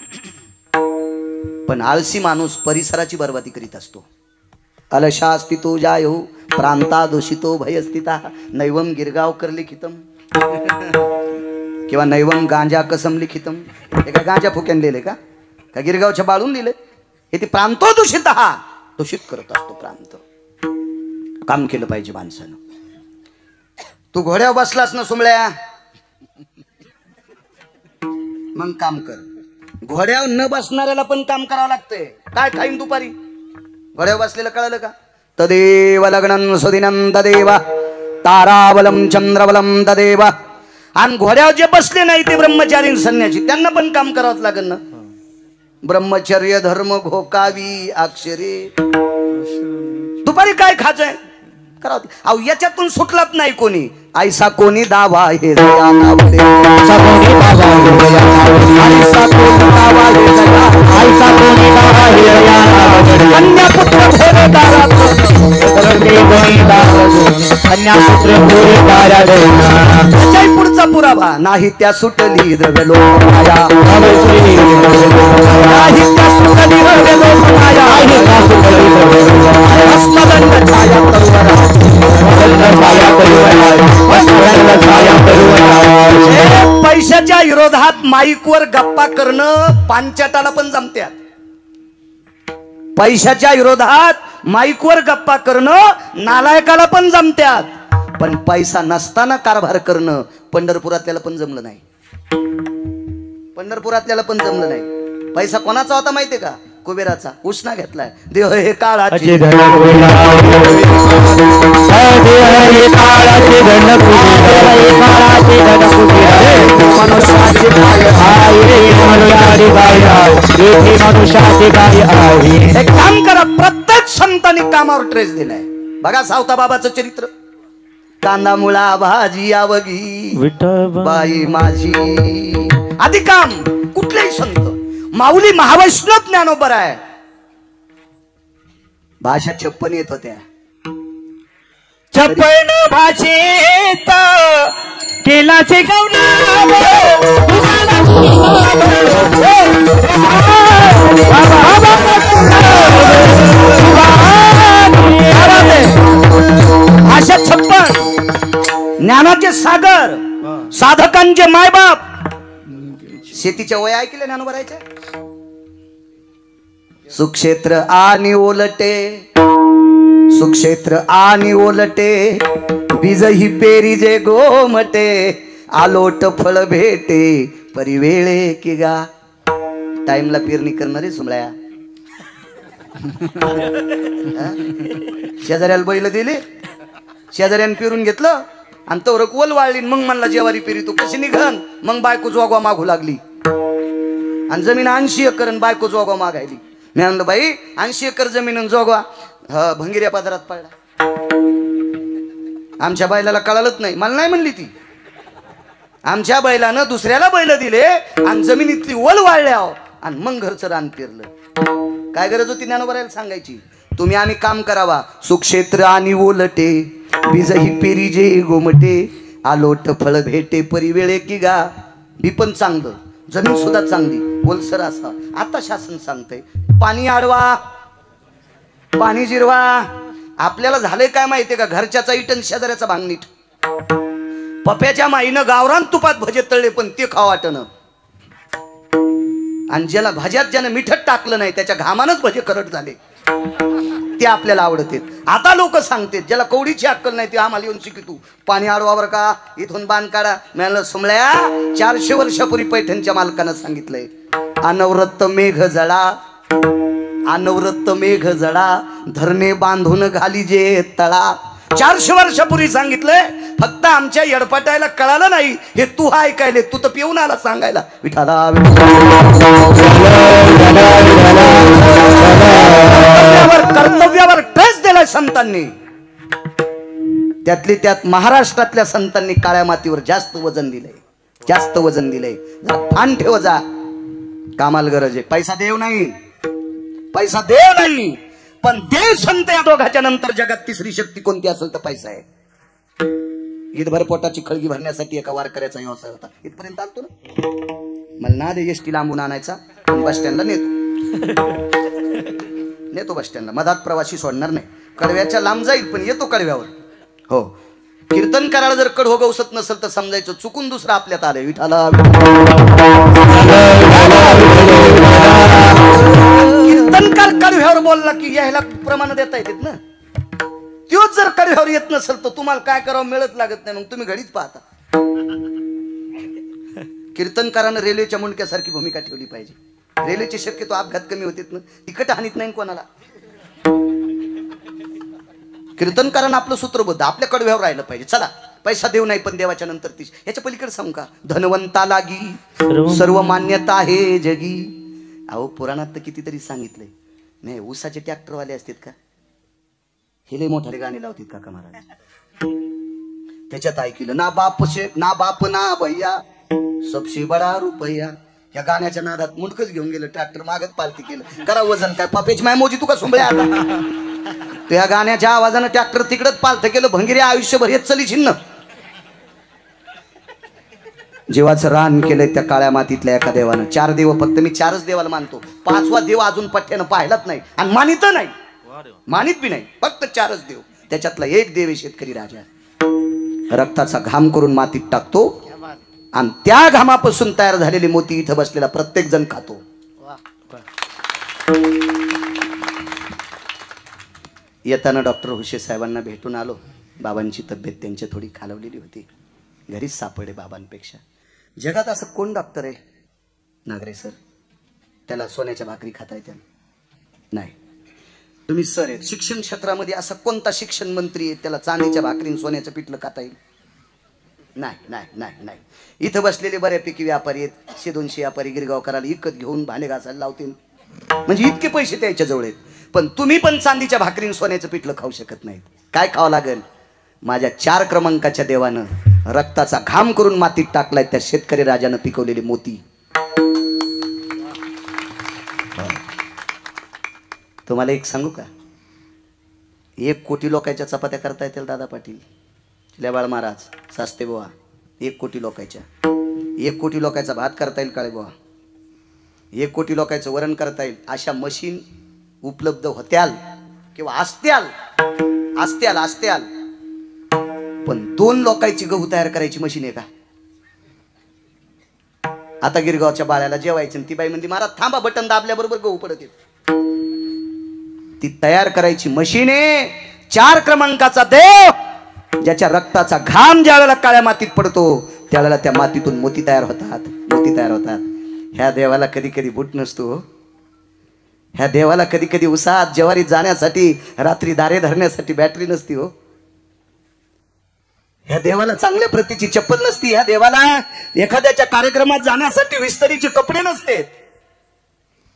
पण आळसी माणूस परिसराची बर्बादी करीत असतो. अलशास्तितो जायो प्रांता दूषितो भयस्थिता नैवम गिरगावकर लिखितम किंवा नैवम गांजा कसम लिखितम. हे काय गांजा फुक्यान लिहिले का गिरगावच्या बाळून लिहिले? हे ते प्रांतो दूषित हा दूषित करत असतो प्रांत. काम केलं पाहिजे माणसानं. तू घोड्यावर बसलास ना सुमळ्या, मग काम कर. घोड्यावर न बसणाऱ्याला पण काम करावं लागतंय. काय खाईन दुपारी? घोड्यावर बसलेलं कळलं का? तदेव लग्नं सुदिनं तदेव ताराबलम चंद्रबलम तदेव. आणि घोड्यावर जे बसले नाही ते ब्रह्मचारी संन्यासी, त्यांना पण काम करावंच लागेल ना. ब्रह्मचर्य धर्म घोकावी अक्षरे. दुपारी काय खायचंय करावं. अहो याच्यातून सुटलाच नाही कोणी. ऐसा कोणी दावा हे ऐसा कोणी दावा हे ऐसा कोणी दावा हे कन्या पुत्र घोरे दारात कन्या पुत्र घोरे दारात. पुढचा पुरावा नाही त्या सुटली द्रव्य लोकमाया नाही त्या सुटली द्रव्य लोकमाया अस्मदंड छाया तरुवरा पैशाच्या विरोधात माईकवर गप्पा करणं पांचटाला पण जमत्यात. पैशाच्या विरोधात माईकवर गप्पा करणं नालायकाला पण जमत्यात. पण पैसा नसताना कारभार करणं पंढरपुरातल्याला पण जमलं नाही. पंढरपुरातल्याला पण जमलं नाही. पैसा कोणाचा होता माहितीये का? कुबेराचा. उष्णा घेतलाय. देव हे काळाची एक काम करा. प्रत्येक संतांनी कामावर ट्रेस दिलाय. बघा सावता बाबाचं चरित्र. कांदा मुळा भाजी आवगी बाई माझी आधी काम. कुठलेही संत माऊली महावैष्णव ज्ञानोबर आहे. भाषा 56 येत होत्या. 56 भाषेत केलाचे गौना भाषा 56 ज्ञानाचे सागर साधकांचे मायबाप. शेतीच्या वया ऐकले ज्ञानोबरायच्या. सुक्षेत्र आणि ओलटे सुक्षेत्र आणि ओलटे बीज ही पेरी जे गोमटे आलोट फळ भेटे परिवेळे की गा. टाइमला पेरणी करणारे सुमळ्या. शेजाऱ्याला बैल दिले, शेजाऱ्याने पेरून घेतलं आणि तो कोल वाळली. मग म्हणला जेवारी पेरी तू कशी निघन. मग बायको जोगवा मागू लागली आणि जमीन 80 एकर बायको जोगवा मागायली. मी म्हणलं बाई 80 एकर जमीन जोगवा भंगिऱ्या पदरात पडला. आमच्या बैलाला कळालंच नाही. मला नाही म्हणली ती. आमच्या बैलानं दुसऱ्याला बैल दिले आणि जमिनीतली वल वाळल्या आणि मग घरचं रान पेरलं. काय गरज होती ज्ञानोबरायला सांगायची? तुम्ही आम्ही काम करावा. सुक्षेत्र आणि ओलटे बीजही पेरी जे गोमटे आलोट फळ भेटे परिवेळे की गा. बी पण चांगलं, जमीन सुद्धा चांगली, ओलसर असा. आता शासन सांगतंय पाणी अडवा, पाणी जिरवा. आपल्याला झालंय काय माहितीये का? घरच्याचा इटन शेजाऱ्याचा भांगनीट. पप्याच्या माईनं गावरान तुपात भजे तळले पण ते खाव वाटणं. आणि ज्याला भज्यात ज्यानं मिठट टाकलं नाही त्याच्या घामानच भजे करट झाले, ते आपल्याला आवडते. आता लोक सांगतात ज्याला कवडीची अक्कल नाही ते आम्हाला येऊन शिकतू पाणी अडवावर का इथून बांध काढा. म्हणलं सुमळ्या 400 वर्षापूर्वी पैठणच्या मालकानं सांगितलंय अनवरत मेघ जळा, अनवरत मेघ जळा धरणे बांधून घाली जे तळा. 400 वर्षापूर्वी सांगितलंय. फक्त आमच्या येडपाटायला कळालं नाही. हे तू ऐकायले, तू तर पिऊन आला सांगायला. विठाला कर्तव्यावर टच दिलाय संतांनी. त्यातली त्यात महाराष्ट्रातल्या संतांनी काळ्या मातीवर जास्त वजन दिलंय, जास्त वजन दिलंय. भान ठेव जा. कामाला गरज आहे. पैसा देव नाही, पैसा देव नाही, पण देव संत या दोघाच्या नंतर जगात तिसरी शक्ती कोणती असेल तर पैसा आहे. ईदभर पोटाची खळगी भरण्यासाठी एका वारकऱ्याचा व्यवसाय होता. इथपर्यंत आलतो ना. मला ना दे एसटी लांबून आणायचा, बस स्टँडला नेतो बस स्टँडला. मधात प्रवासी सोडणार नाही. कडव्याच्या लांब जाईल पण येतो कडव्यावर. हो, कीर्तन करायला जर कडहो गवसत नसेल तर समजायचं चुकून दुसरं आपल्यात आलंय. विठाला कीर्तनकार कडव्यावर बोलला की यायला प्रमाण देता येतात ना. तोच जर कडव्यावर येत नसेल तर तुम्हाला काय करावं मिळत लागत नाही. मग तुम्ही घडीच पाहता. कीर्तनकारानं रेल्वेच्या मुंडक्यासारखी भूमिका ठेवली पाहिजे. रेल्वेचे शक्यतो अपघात कमी होतात ना. तिकट हानीत नाही कोणाला. कीर्तनकारानं आपलं सूत्रबद्ध आपल्या कडव्यावर राहिलं पाहिजे. चला पैसा देऊ नाही पण देवाच्या नंतर ती. याच्या पलीकडे सांगू का? धनवंता लागी सर्व मान्यता आहे जगी. अहो पुराणात तर कितीतरी सांगितलंय. नाही ऊसाचे ट्रॅक्टरवाले असतात का? हे लय मोठाले गाणे लावतात काका महाराज. त्याच्यात ऐकलं ना बाप ना बाप ना भैया सबसे बडा रुपया. या गाण्याच्या नादात मुंडकच घेऊन गेलं. ट्रॅक्टर मागत पालती केलं. करा वजन काय पापेच माय मोजी तू का सुंबळ्या आता. त्या गाण्याच्या आवाजानं ट्रॅक्टर तिकडच पालथं केलं. भंगिरे आयुष्यभर हेच चली छिन्न. जीवाचं रान केलंय त्या काळ्या मातीतल्या एका देवानं. 4 देव फक्त मी 4च देवाला मानतो. 5वा देव अजून पठ्ठ्यानं पाहिलाच नाही आणि मानित नाही, मानित बी नाही. फक्त 4च देव. त्याच्यातला एक देव शेतकरी राजा. रक्ताचा घाम करून मातीत टाकतो आणि त्या घामापासून तयार झालेली मोती इथं बसलेला प्रत्येक जण खातो. येताना डॉक्टर हुशे साहेबांना भेटून आलो. बाबांची तब्येत त्यांची थोडी खालवलेली होती. घरीच सापडे बाबांपेक्षा. जगात असं कोण डॉक्टर आहे नागरे सर त्याला सोन्याच्या भाकरी खाता येते? नाही. तुम्ही सर आहेत. शिक्षण क्षेत्रामध्ये असा कोणता शिक्षण मंत्री आहे त्याला चांदीच्या भाकरीन सोन्याचं पिठलं खाता येईल? नाही नाही नाही नाही. इथं बसलेले बऱ्यापैकी व्यापारी आहेत. 100-200 व्यापारी गिरगावकराला इकत घेऊन भांडे घासायला लावतील. म्हणजे इतके पैसे त्याच्या जवळ आहेत. पण तुम्ही पण चांदीच्या भाकरीन सोन्याचं पिठलं खाऊ शकत नाहीत. काय खावं लागेल? माझ्या 4 क्रमांकाच्या देवानं रक्ताचा घाम करून मातीत टाकलाय त्या शेतकरी राजानं पिकवलेली मोती. तुम्हाला एक सांगू का? 1 कोटी लोकांच्या चपात्या करता येतील दादा पाटील, लेबाळ महाराज, सास्ते बुवा. 1 कोटी लोकांच्या. 1 कोटी लोकांचा भात करता येईल काळे बुवा. 1 कोटी लोकांचं वरण करता येईल. अशा मशीन उपलब्ध होत्याल किंवा असत्याल असत्याल असत्याल. पण 2 लोकांची गहू तयार करायची मशीन आहे का? आता गिरगावच्या बाळ्याला जेवायचं ती बाई म्हणते महाराज थांबा बटन दाबल्याबरोबर गहू पडत येत. ती तयार करायची मशीन आहे. 4 क्रमांकाचा देव ज्याच्या रक्ताचा घाम ज्या वेळेला काळ्या मातीत पडतो त्यावेळेला त्या मातीतून मोती तयार होतात. मोती तयार होतात. ह्या देवाला कधी कधी बूट नसतो. ह्या देवाला कधी कधी उसात ज्वारीत जाण्यासाठी रात्री दारे धरण्यासाठी बॅटरी नसती हो. ह्या देवाला चांगल्या प्रतीची चप्पल नसती. ह्या देवाला एखाद्याच्या कार्यक्रमात जाण्यासाठी विस्तरीचे कपडे नसते.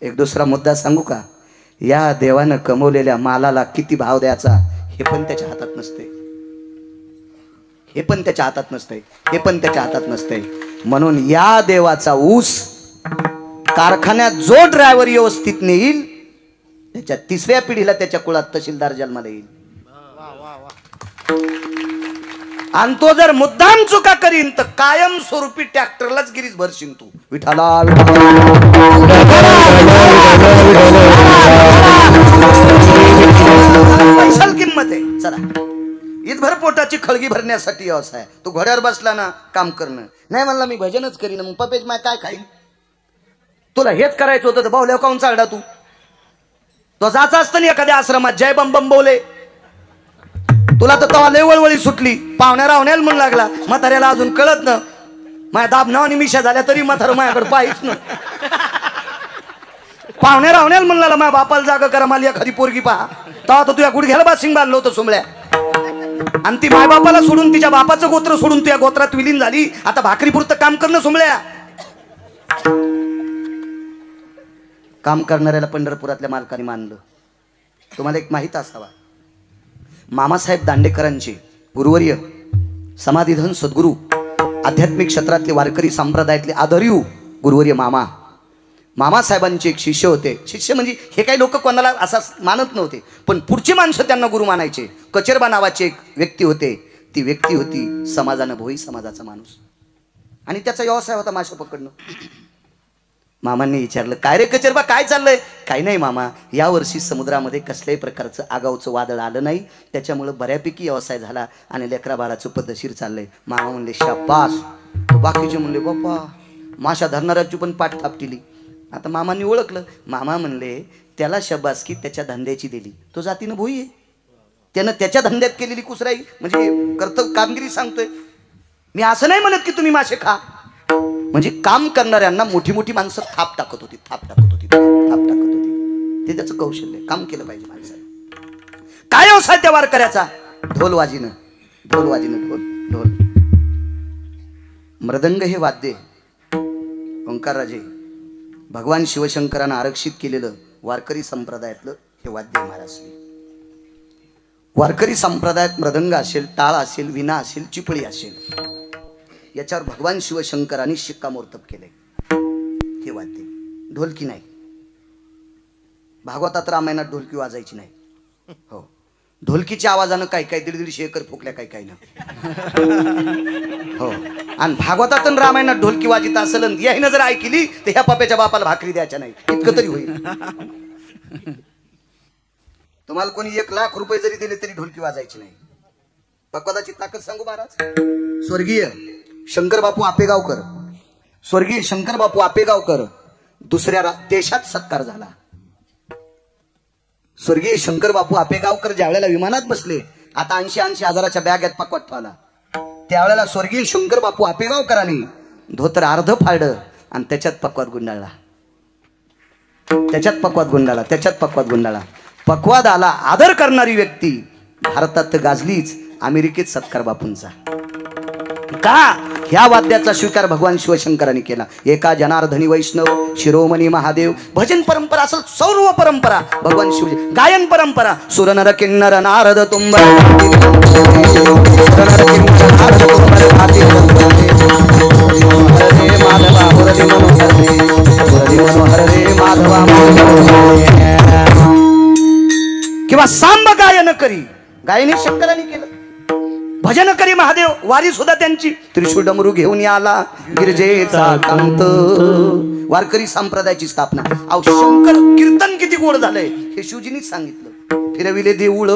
एक दुसरा मुद्दा सांगू का? या देवानं कमवलेल्या मालाला किती भाव द्यायचा हे पण त्याच्या हातात नसते, हे पण त्याच्या हातात नसते, हे पण त्याच्या हातात नसते. म्हणून या देवाचा ऊस कारखान्यात जो ड्रायव्हर व्यवस्थित नेईल त्याच्या तिसऱ्या पिढीला त्याच्या कुळात तहसीलदार जन्माला येईल. आणि तो जर मुद्दाम चुका करीन तर कायम स्वरूपी ट्रॅक्टरलाच गिरीज भरशील तू. विठाला पैशाला किंमत आहे. चला, ईदभर पोटाची खळगी भरण्यासाठी व्यवसाय. तू घोड्यावर बसला ना काम करणं नाही म्हणला मी भजनच करीन मग पपेज माय काय खाईन. तुला हेच करायचं होतं तर बावल्या काऊन चालला तू. तो जायचा असतं ना एखाद्या आश्रमात जय बम बम बोले. तुला तर तवा लय वळवळी सुटली. पाहुण्या रावण्याला म्हणू लागला. म्हाताऱ्याला अजून कळत ना माझ्या दाब नाव आणि मिशा झाल्या तरी म्हातारं माझ्याकडे पाहिच ना. पाहुण्या रावण्याला म्हणला माझ्या बापाला जागा करा मला एखादी पोरगी पहा. तेव्हा तर तुझ्या गुडघ्याला बासिंग बांधलं होतं सोमळ्या. आणि ती मायबापाला सोडून तिच्या बापाचं गोत्र सोडून तुझ्या गोत्रात विलीन झाली. आता भाकरीपुरतं काम करणं सोमळ्या. काम करणाऱ्याला पंढरपुरातल्या मालकाने मानलं. तुम्हाला एक माहित असावा मामासाहेब दांडेकरांचे गुरुवर्य समाधीधन सद्गुरू आध्यात्मिक क्षेत्रातले वारकरी संप्रदायातले आदर्यू गुरुवर्य मामासाहेबांचे एक शिष्य होते. शिष्य म्हणजे हे काही लोक कोणाला असा मानत नव्हते पण पुढची माणसं त्यांना गुरु मानायचे. कचेरबा नावाचे एक व्यक्ती होते. ती व्यक्ती होती समाजानं भोई समाजाचा माणूस आणि त्याचा व्यवसाय होता मासे पकडणं. मामांनी विचारलं काय रे कचेरबा काय चाललंय. काही नाही मामा, यावर्षी समुद्रामध्ये कसल्याही प्रकारचं आगाऊचं वादळ आलं नाही त्याच्यामुळं बऱ्यापैकी व्यवसाय झाला आणि लेकरा बाळाचं पद्धतशीर चाललंय. मामा म्हणले शाबास. बाकीचे म्हणले बाप्पा माशा धरणाऱ्याची पण पाठ थापटिली. आता मामांनी ओळखलं. मामा म्हणले त्याला शाबासकी त्याच्या धंद्याची दिली. तो जातीनं भोई आहे. त्यानं त्याच्या धंद्यात केलेली कुसराई म्हणजे कर्तव्य कामगिरी सांगतोय. मी असं नाही म्हणत की तुम्ही मासे खा. म्हणजे काम करणाऱ्यांना मोठी मोठी माणसं थाप टाकत होती. ते त्याचं कौशल्य. काम केलं पाहिजे माणसाने. काय व्यवसाय त्या वारकऱ्याचा. ढोल मृदंग हे वाद्य ओंकार राजे भगवान शिवशंकरांना आरक्षित केलेलं वारकरी संप्रदायातलं हे वाद्य महाराष्ट्र. वारकरी संप्रदायात मृदंग असेल, टाळ असेल, विना असेल, चिपळी असेल याच्यावर भगवान शिवशंकरांनी शिक्कामोर्तब केले. हे वाद्य ढोलकी नाही. भागवतात रामायणात ढोलकी वाजायची नाही. हो, ढोलकीच्या आवाजानं काय 150 एकर फुकल्या काय ना. हो, आणि भागवतात रामायणात ढोलकी वाजित असेल याहीनं जर ऐकली तर ह्या पाप्याच्या बापाला भाकरी द्यायच्या नाही इतकं तरी होईल. तुम्हाला कोणी 1 लाख रुपये जरी दिले तरी ढोलकी वाजायची नाही. पक्वादाची ताकद सांगू महाराज. स्वर्गीय शंकर बापू आपेगावकर दुसऱ्या देशात सत्कार झाला. स्वर्गीय शंकर बापू आपेगावकर ज्या वेळेला विमानात बसले, आता 80 हजाराच्या बॅगेत पकवाट ठेवला, त्यावेळेला स्वर्गीय शंकर बापू आपेगावकरांनी धोतर अर्ध फाडलं आणि त्याच्यात पकवात गुंडाळला. पक्वादाला आदर करणारी व्यक्ती भारतात गाजलीच, अमेरिकेत सत्कार बापूंचा. का ह्या वाद्याचा स्वीकार भगवान शिवशंकरांनी केला. एका जनार्दनी वैष्णव शिरोमणी महादेव भजन परंपरा असेल, सर्व परंपरा भगवान शिव गायन परंपरा सुर नर किन्नर नारद तुंब किंवा सांब गायन करी गायनी शंकरांनी केलं. भजन करी महादेव वारी सुद्धा त्यांची. त्रिशूळ डमरू घेऊन आला गिरजेचा कांत. वारकरी संप्रदायाची स्थापना. अहो शंकर कीर्तन किती गोड झालंय हे शिवजींनीच सांगितलं. फिरविले देऊळ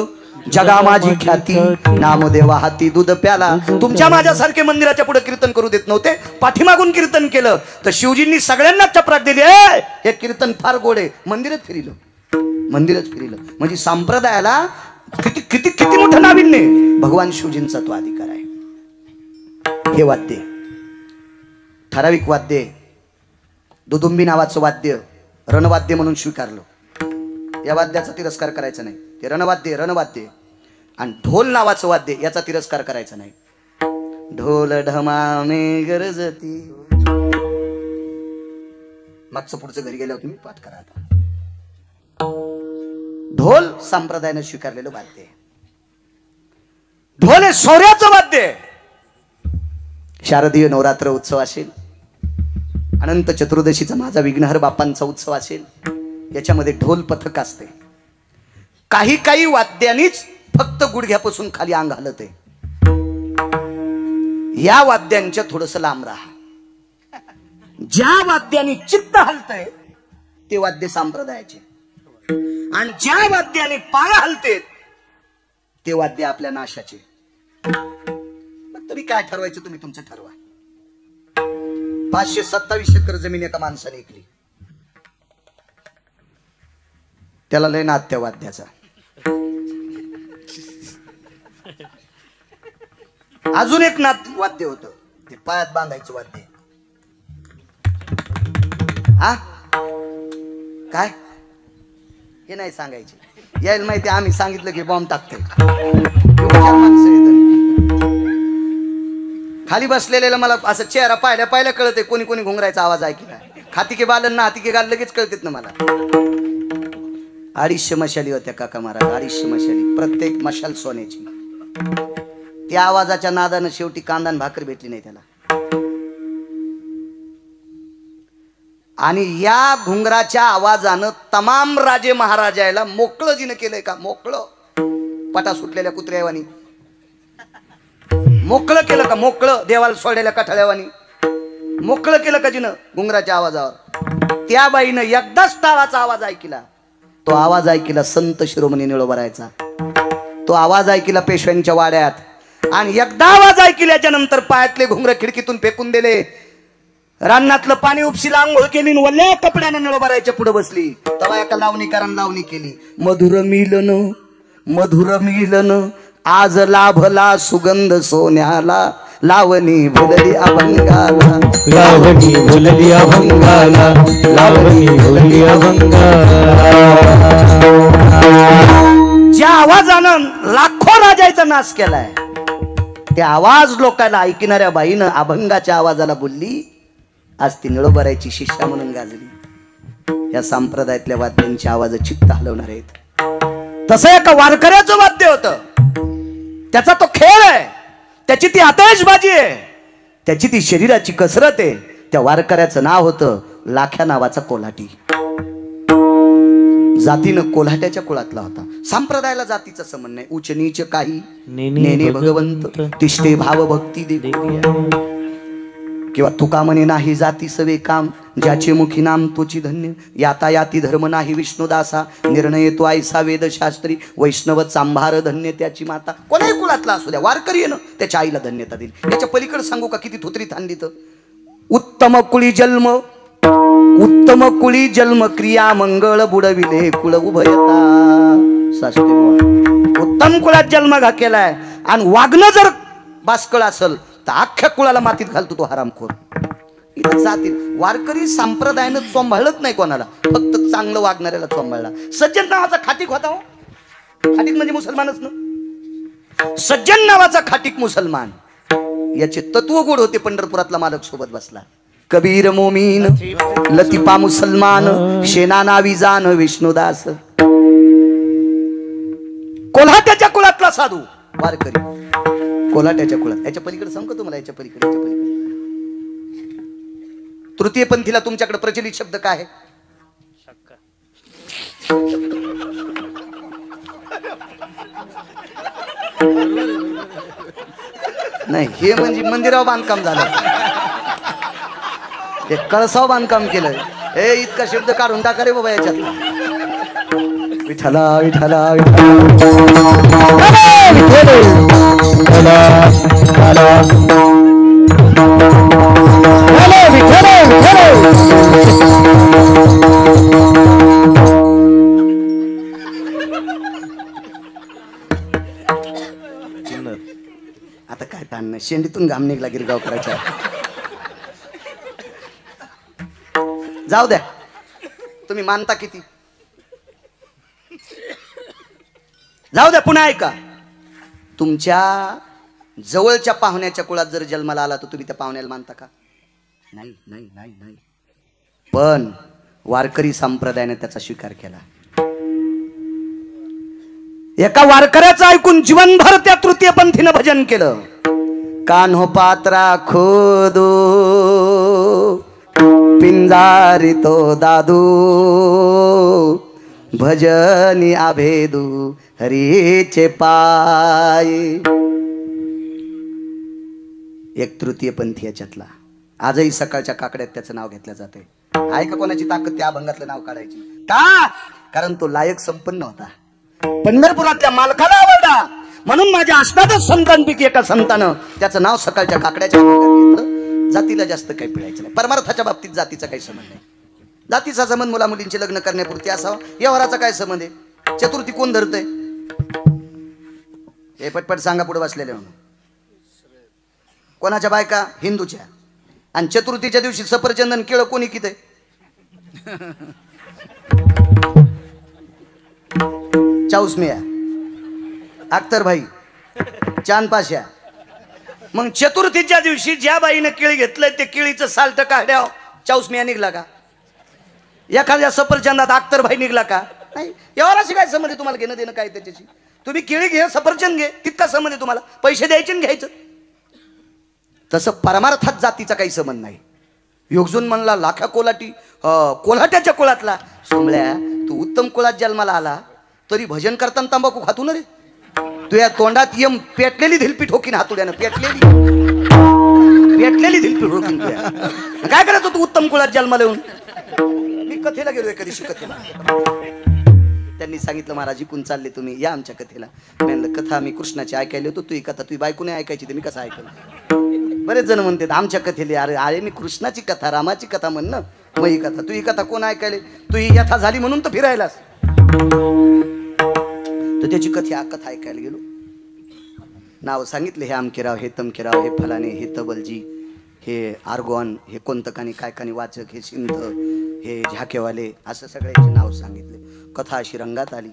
जगा माझी ख्याती, नामदेवा हाती दूध प्याला. तुमच्या माझ्यासारखे मंदिराच्या पुढे कीर्तन करू देत नव्हते, पाठीमागून कीर्तन केलं तर शिवजींनी सगळ्यांना चपराक दिली. हे कीर्तन फार गोड आहे. मंदिरच फिरिलं. म्हणजे संप्रदायाला किती किती किती मोठं नाविन्य. भगवान शिवजींचा तो अधिकार आहे. हे वाद्य ठराविक वाद्य, दुदुंबी नावाचं वाद्य रणवाद्य म्हणून स्वीकारलं. या वाद्याचा तिरस्कार करायचा नाही. ते रणवाद्य. आणि ढोल नावाचं वाद्य याचा तिरस्कार करायचा नाही. ढोल ढमामे गरजती. मागचं पुढचं घरी गेल्यावर तुम्ही पाठ करा. आता ढोल संप्रदायाने स्वीकारलेलं वाद्य आहे. ढोल हे शौर्याचं वाद्य आहे. शारदीय नवरात्र उत्सव असेल, अनंत चतुर्दशीचा माझा विघ्नहर बाप्पांचा उत्सव असेल, याच्यामध्ये ढोल पथक असते. काही काही वाद्यांनीच फक्त गुडघ्यापासून खाली अंग हलत आहे. या वाद्यांच्या थोडस लांब राहा. ज्या वाद्याने चित्त हलतय ते वाद्य संप्रदायाचे, आणि ज्या वाद्याने पाय हलते ते वाद्य आपल्या नाशाचे. मग तरी काय ठरवायचं तुम्ही तुमचं ठरवा. 527 एकर जमीन एका माणसाने ऐकली, त्याला लय नाद त्या वाद्याचा. अजून एक नाद वाद्य होतं, ते पायात बांधायचं वाद्य. हा काय हे नाही सांगायचे, यायला माहिती आम्ही सांगितलं की बॉम्ब टाकते. खाली बसलेल्याला मला असं चेहरा पाहिल्या पाहिल्या कळते कोणी कोणी घुंगरायचा आवाज ऐकला. खाती के बालन ना हाती के गाल लगेच कळतेत ना मला. 250 मशाली होत्या काका महाराज, 250 मशाली, प्रत्येक मशाल सोन्याची. त्या आवाजाच्या नादानं शेवटी कांदा भाकर भेटली नाही त्याला. आणि या घुंगराच्या आवाजानं तमाम राजे महाराजाला मोकळं जिनं केलंय का? मोकळं पटा सुटलेल्या कुत्र्यावानी मोकळं केलं का? मोकळं देवाला सोडलेल्या कठाळ्यावानी मोकळं केलं का जिनं घुंगराच्या आवाजावर? त्या बाईनं एकदाच टाळाचा आवाज ऐकला. तो आवाज ऐकला संत शिरोमणी निळोबरायचा. तो आवाज ऐकला पेशव्यांच्या वाड्यात. आणि एकदा आवाज ऐकल्याच्या नंतर पायातले घुंगर खिडकीतून फेकून दिले. रानातलं पाणी उपसीला, आंघोळ केली, वल्ल्या कपड्यानं निळोबरायच्या पुढे बसली. तेव्हा एका लावणीकारानं लावणी केली. मधुर मिलन आज लाभला सुगंध सोन्याला, लावणी बोलली अभंगाला, लावणी बोलली अभंगाला, लावणी बोलली अभंगाला. ज्या आवाजानं लाखो राजाचा नाश केलाय, त्या आवाज लोकांना ऐकणाऱ्या बाईनं अभंगाच्या आवाजाला बोलली. आज ती निळोबरायची शिष्या म्हणून गाजली. या संप्रदायातल्या वाद्यांची आवाज चित्त हलवणार आहेत. तसं एका वारकऱ्याचं वाद्य होतं, त्याचा तो खेळ आहे, त्याची ती आतषबाजी आहे, त्याची ती शरीराची कसरत आहे. त्या वारकऱ्याचं नाव होतं लाख्या नावाचा कोल्हाटी. जातीनं कोल्हाट्याच्या कुळातला होता. संप्रदायाला जातीचा संबंध नाही. उच्च नीच काही नेने भगवंत तिष्ठे भाव भक्ती देवी. किंवा तुका म्हणे नाही जाती सवे काम, ज्याचे मुखी नाम तोची धन्य. यातायाती धर्म नाही विष्णुदासा, निर्णय तो ऐसा वेदशास्त्री. वैष्णव चांभार धन्य त्याची माता. कोणाही कुळातला असू द्या, वारकरी ना त्याच्या आईला धन्यता देईल. याच्या पलीकडे सांगू का किती थोतरी थांडीत. उत्तम कुळी जन्म क्रिया मंगळ बुडविले कुळ उभयता. उत्तम कुळात जन्म केलाय आणि वागणं जर बास्कळ असेल तर अख्ख्या कुळाला मातीत घालतो तो हरामखोर. इथं जातील. वारकरी संप्रदायानं चोंभाळत नाही कोणाला, फक्त चांगलं वागणाऱ्याला चोंभाळला. सज्जन नावाचा खाटीक होता. खाटीक म्हणजे मुसलमानच ना. सज्जन नावाचा खाटीक मुसलमान. याचे तत्व गोड होते. पंढरपुरातला मालक सोबत बसला. कबीर मोमीन लतिफा मुसलमान, शेना नावी जान विष्णुदास. कोल्हाट्याच्या कुळातला साधू वारकरी, कोल्हाट्याच्या कुळात. याच्या पलीकडे सांगतो तुम्हाला. याच्या पलीकडे तृतीय पंथीला तुमच्याकडे प्रचलित शब्द काय आहे? नाही, हे म्हणजे मंदिरावर बांधकाम झालं, हे कळसाव बांधकाम केलं. हे इतका शब्द काढून टाका रे बाबा याच्यात. विठला विठला आता काय ताण नाही. शेंडीतून घाम निघला गिरगाव करायचा. जाऊ द्या, तुम्ही मानता किती. जाऊ द्या. पुन्हा ऐका. तुमच्या जवळच्या पाहुण्याच्या कुळात जर जन्माला आला तर तुम्ही त्या पाहुण्याला मानता का? नाही नाही नाही नाही. पण वारकरी संप्रदायाने त्याचा स्वीकार केला. एका वारकऱ्याचं ऐकून जीवनभर त्या तृतीयपंथीनं भजन केलं. कान्हो पात्रा खोदू पिंजारी तो दादू भजनी आभेदू हरीचे पाय. एक तृतीयपंथी याच्यातला आजही सकाळच्या काकड्यात त्याचं नाव घेतलं जाते. आहे का कोणाची ताकद त्या अभंगातलं नाव काढायची? का? कारण तो लायक संपन्न होता. पंढरपुरातल्या मालकाला आवडला म्हणून माझ्या अष्टादश संतांपैकी एका संतानं त्याचं नाव सकाळच्या काकड्याच्या अभंगात घेतलं. जातीला जास्त काही पिळायचं नाही. परमार्थाच्या बाबतीत जातीचा काही संबंध नाही. जातीचा संबंध मुला मुलींचे लग्न करण्यापुरती असावा. व्यवहाराचा काय संबंध आहे? चतुर्थी कोण धरतय? हे पटपट सांगा पुढे बसलेले म्हणून. कोणाच्या बायका? हिंदूच्या. आणि चतुर्थीच्या दिवशी सफरचंदन केळं कोणी किती? चाऊसमिया, अख्तर भाई, चांदपाशा. मग चतुर्थीच्या दिवशी ज्या बाईनं केळी घेतलंय ते केळीचं साल्ट काढ्या चाऊसमिया निघला का? एखाद्या सफरचंदात अख्तर भाई निघला का? नाही. यावर काय संबंध? तुम्हाला घेणं देणं काय त्याच्याशी? तुम्ही केळी घे, सफरचंद घे, तितका संबंध आहे तुम्हाला. पैसे द्यायचे आणि घ्यायचं. तसं परमार्थात जातीचा काही संबंध नाही. योगजून म्हणला लाखा कोलाटी कोल्हाट्याच्या कुळातला सोमळ्या, तू उत्तम कुळात जन्माला आला तरी भजन करताना तंबाखू खातू ना रे. तुझ्या तोंडात यम पेटलेली धिलपी ठोकीन हातुड्यानं. पेटलेली धिलपी ठोकीन. काय करायचं तू उत्तम कुळात जन्माला येऊन? मी कथेला गेलो एका दिवशी. कथेला त्यांनी सांगितलं महाराज इकून चालले तुम्ही, या आमच्या कथेला. मी म्हणलं कथा मी कृष्णाची ऐकायला होतो, तू ही कथा तुझी बायकोने ऐकायची तर मी कसं ऐकलं? बरेच जण म्हणतात आमच्या कथेली. अरे अरे मी कृष्णाची कथा रामाची कथा म्हण ना. मग ही कथा तू ही कथा कोण ऐकायले? तू ही यथा झाली म्हणून तर फिरायलास. तर त्याची कथा ऐकायला गेलो. नाव सांगितले, हे आमकेराव, हे तमकेराव, हे फलाने, हे तबलजी, हे आर्गोन, हे कोणतकानी काय कानी वाचक, हे सिंध, हे झाकेवाले, असं सगळ्याचे नाव सांगितले. कथा अशी रंगात आली.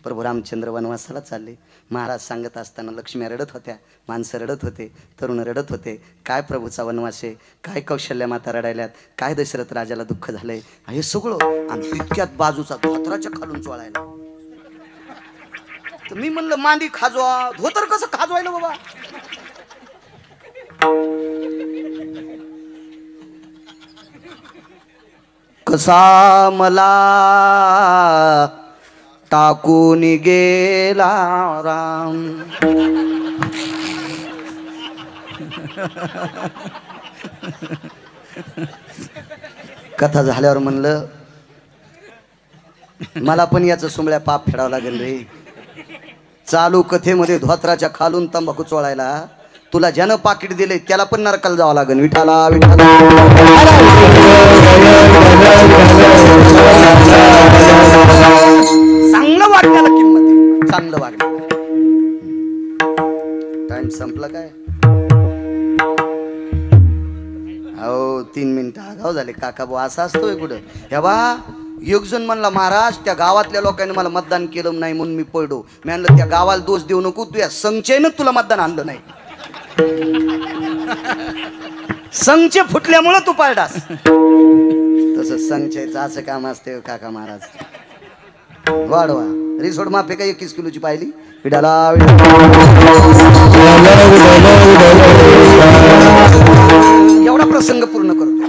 प्रभू रामचंद्र वनवासाला चालले. महाराज सांगत असताना लक्ष्म्या रडत होत्या, माणसं रडत होते, तरुण रडत होते. काय प्रभूचा वनवास आहे, काय कौशल्य माता रडायल्यात, काय दशरथ राजाला दुःख झालंय, हे सगळं. आणि तितक्यात बाजूचा धोत्राच्या खालून चोळायला. तर मी म्हणलं मांडी खाजवा, धोतर कसं खाजवायला बाबा? कसा मला टाकून गेला राम. कथा झाल्यावर म्हणलं मला पण याचं सुमळ्या पाप फेडावं लागेल रे. चालू कथेमध्ये धोत्राच्या खालून तंबाखू चोळायला तुला ज्यानं पाकिट दिले त्याला पण नरकाला जावं लागेल. विठाला विठाला. चांगलं वागण्याला किंमत आहे, चांगलं वागण्याला. टाइम संपला काय? हो 3 मिनिटं आगाव झाले. काका भाऊ असा असतोय कुठं? हे बा योगजन म्हणला महाराज त्या गावातल्या लोकांनी मला मतदान केलं नाही म्हणून मी पडलो. मी म्हणलं त्या गावाला दोष देऊ नको, तू या संचयनं तुला मतदान आणलं नाही. संचय फुटल्यामुळं तू पडलास. तसं संचयचं असं काम असते काका महाराज. वाढवा रिसोड माफे का 21 किलोची पाहिली. विडाला एवढा प्रसंग पूर्ण करतो.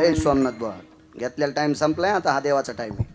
ए सोमनाथ बुवा घेतलेला टाइम संपलाय आता. हा देवाचा टाइम आहे.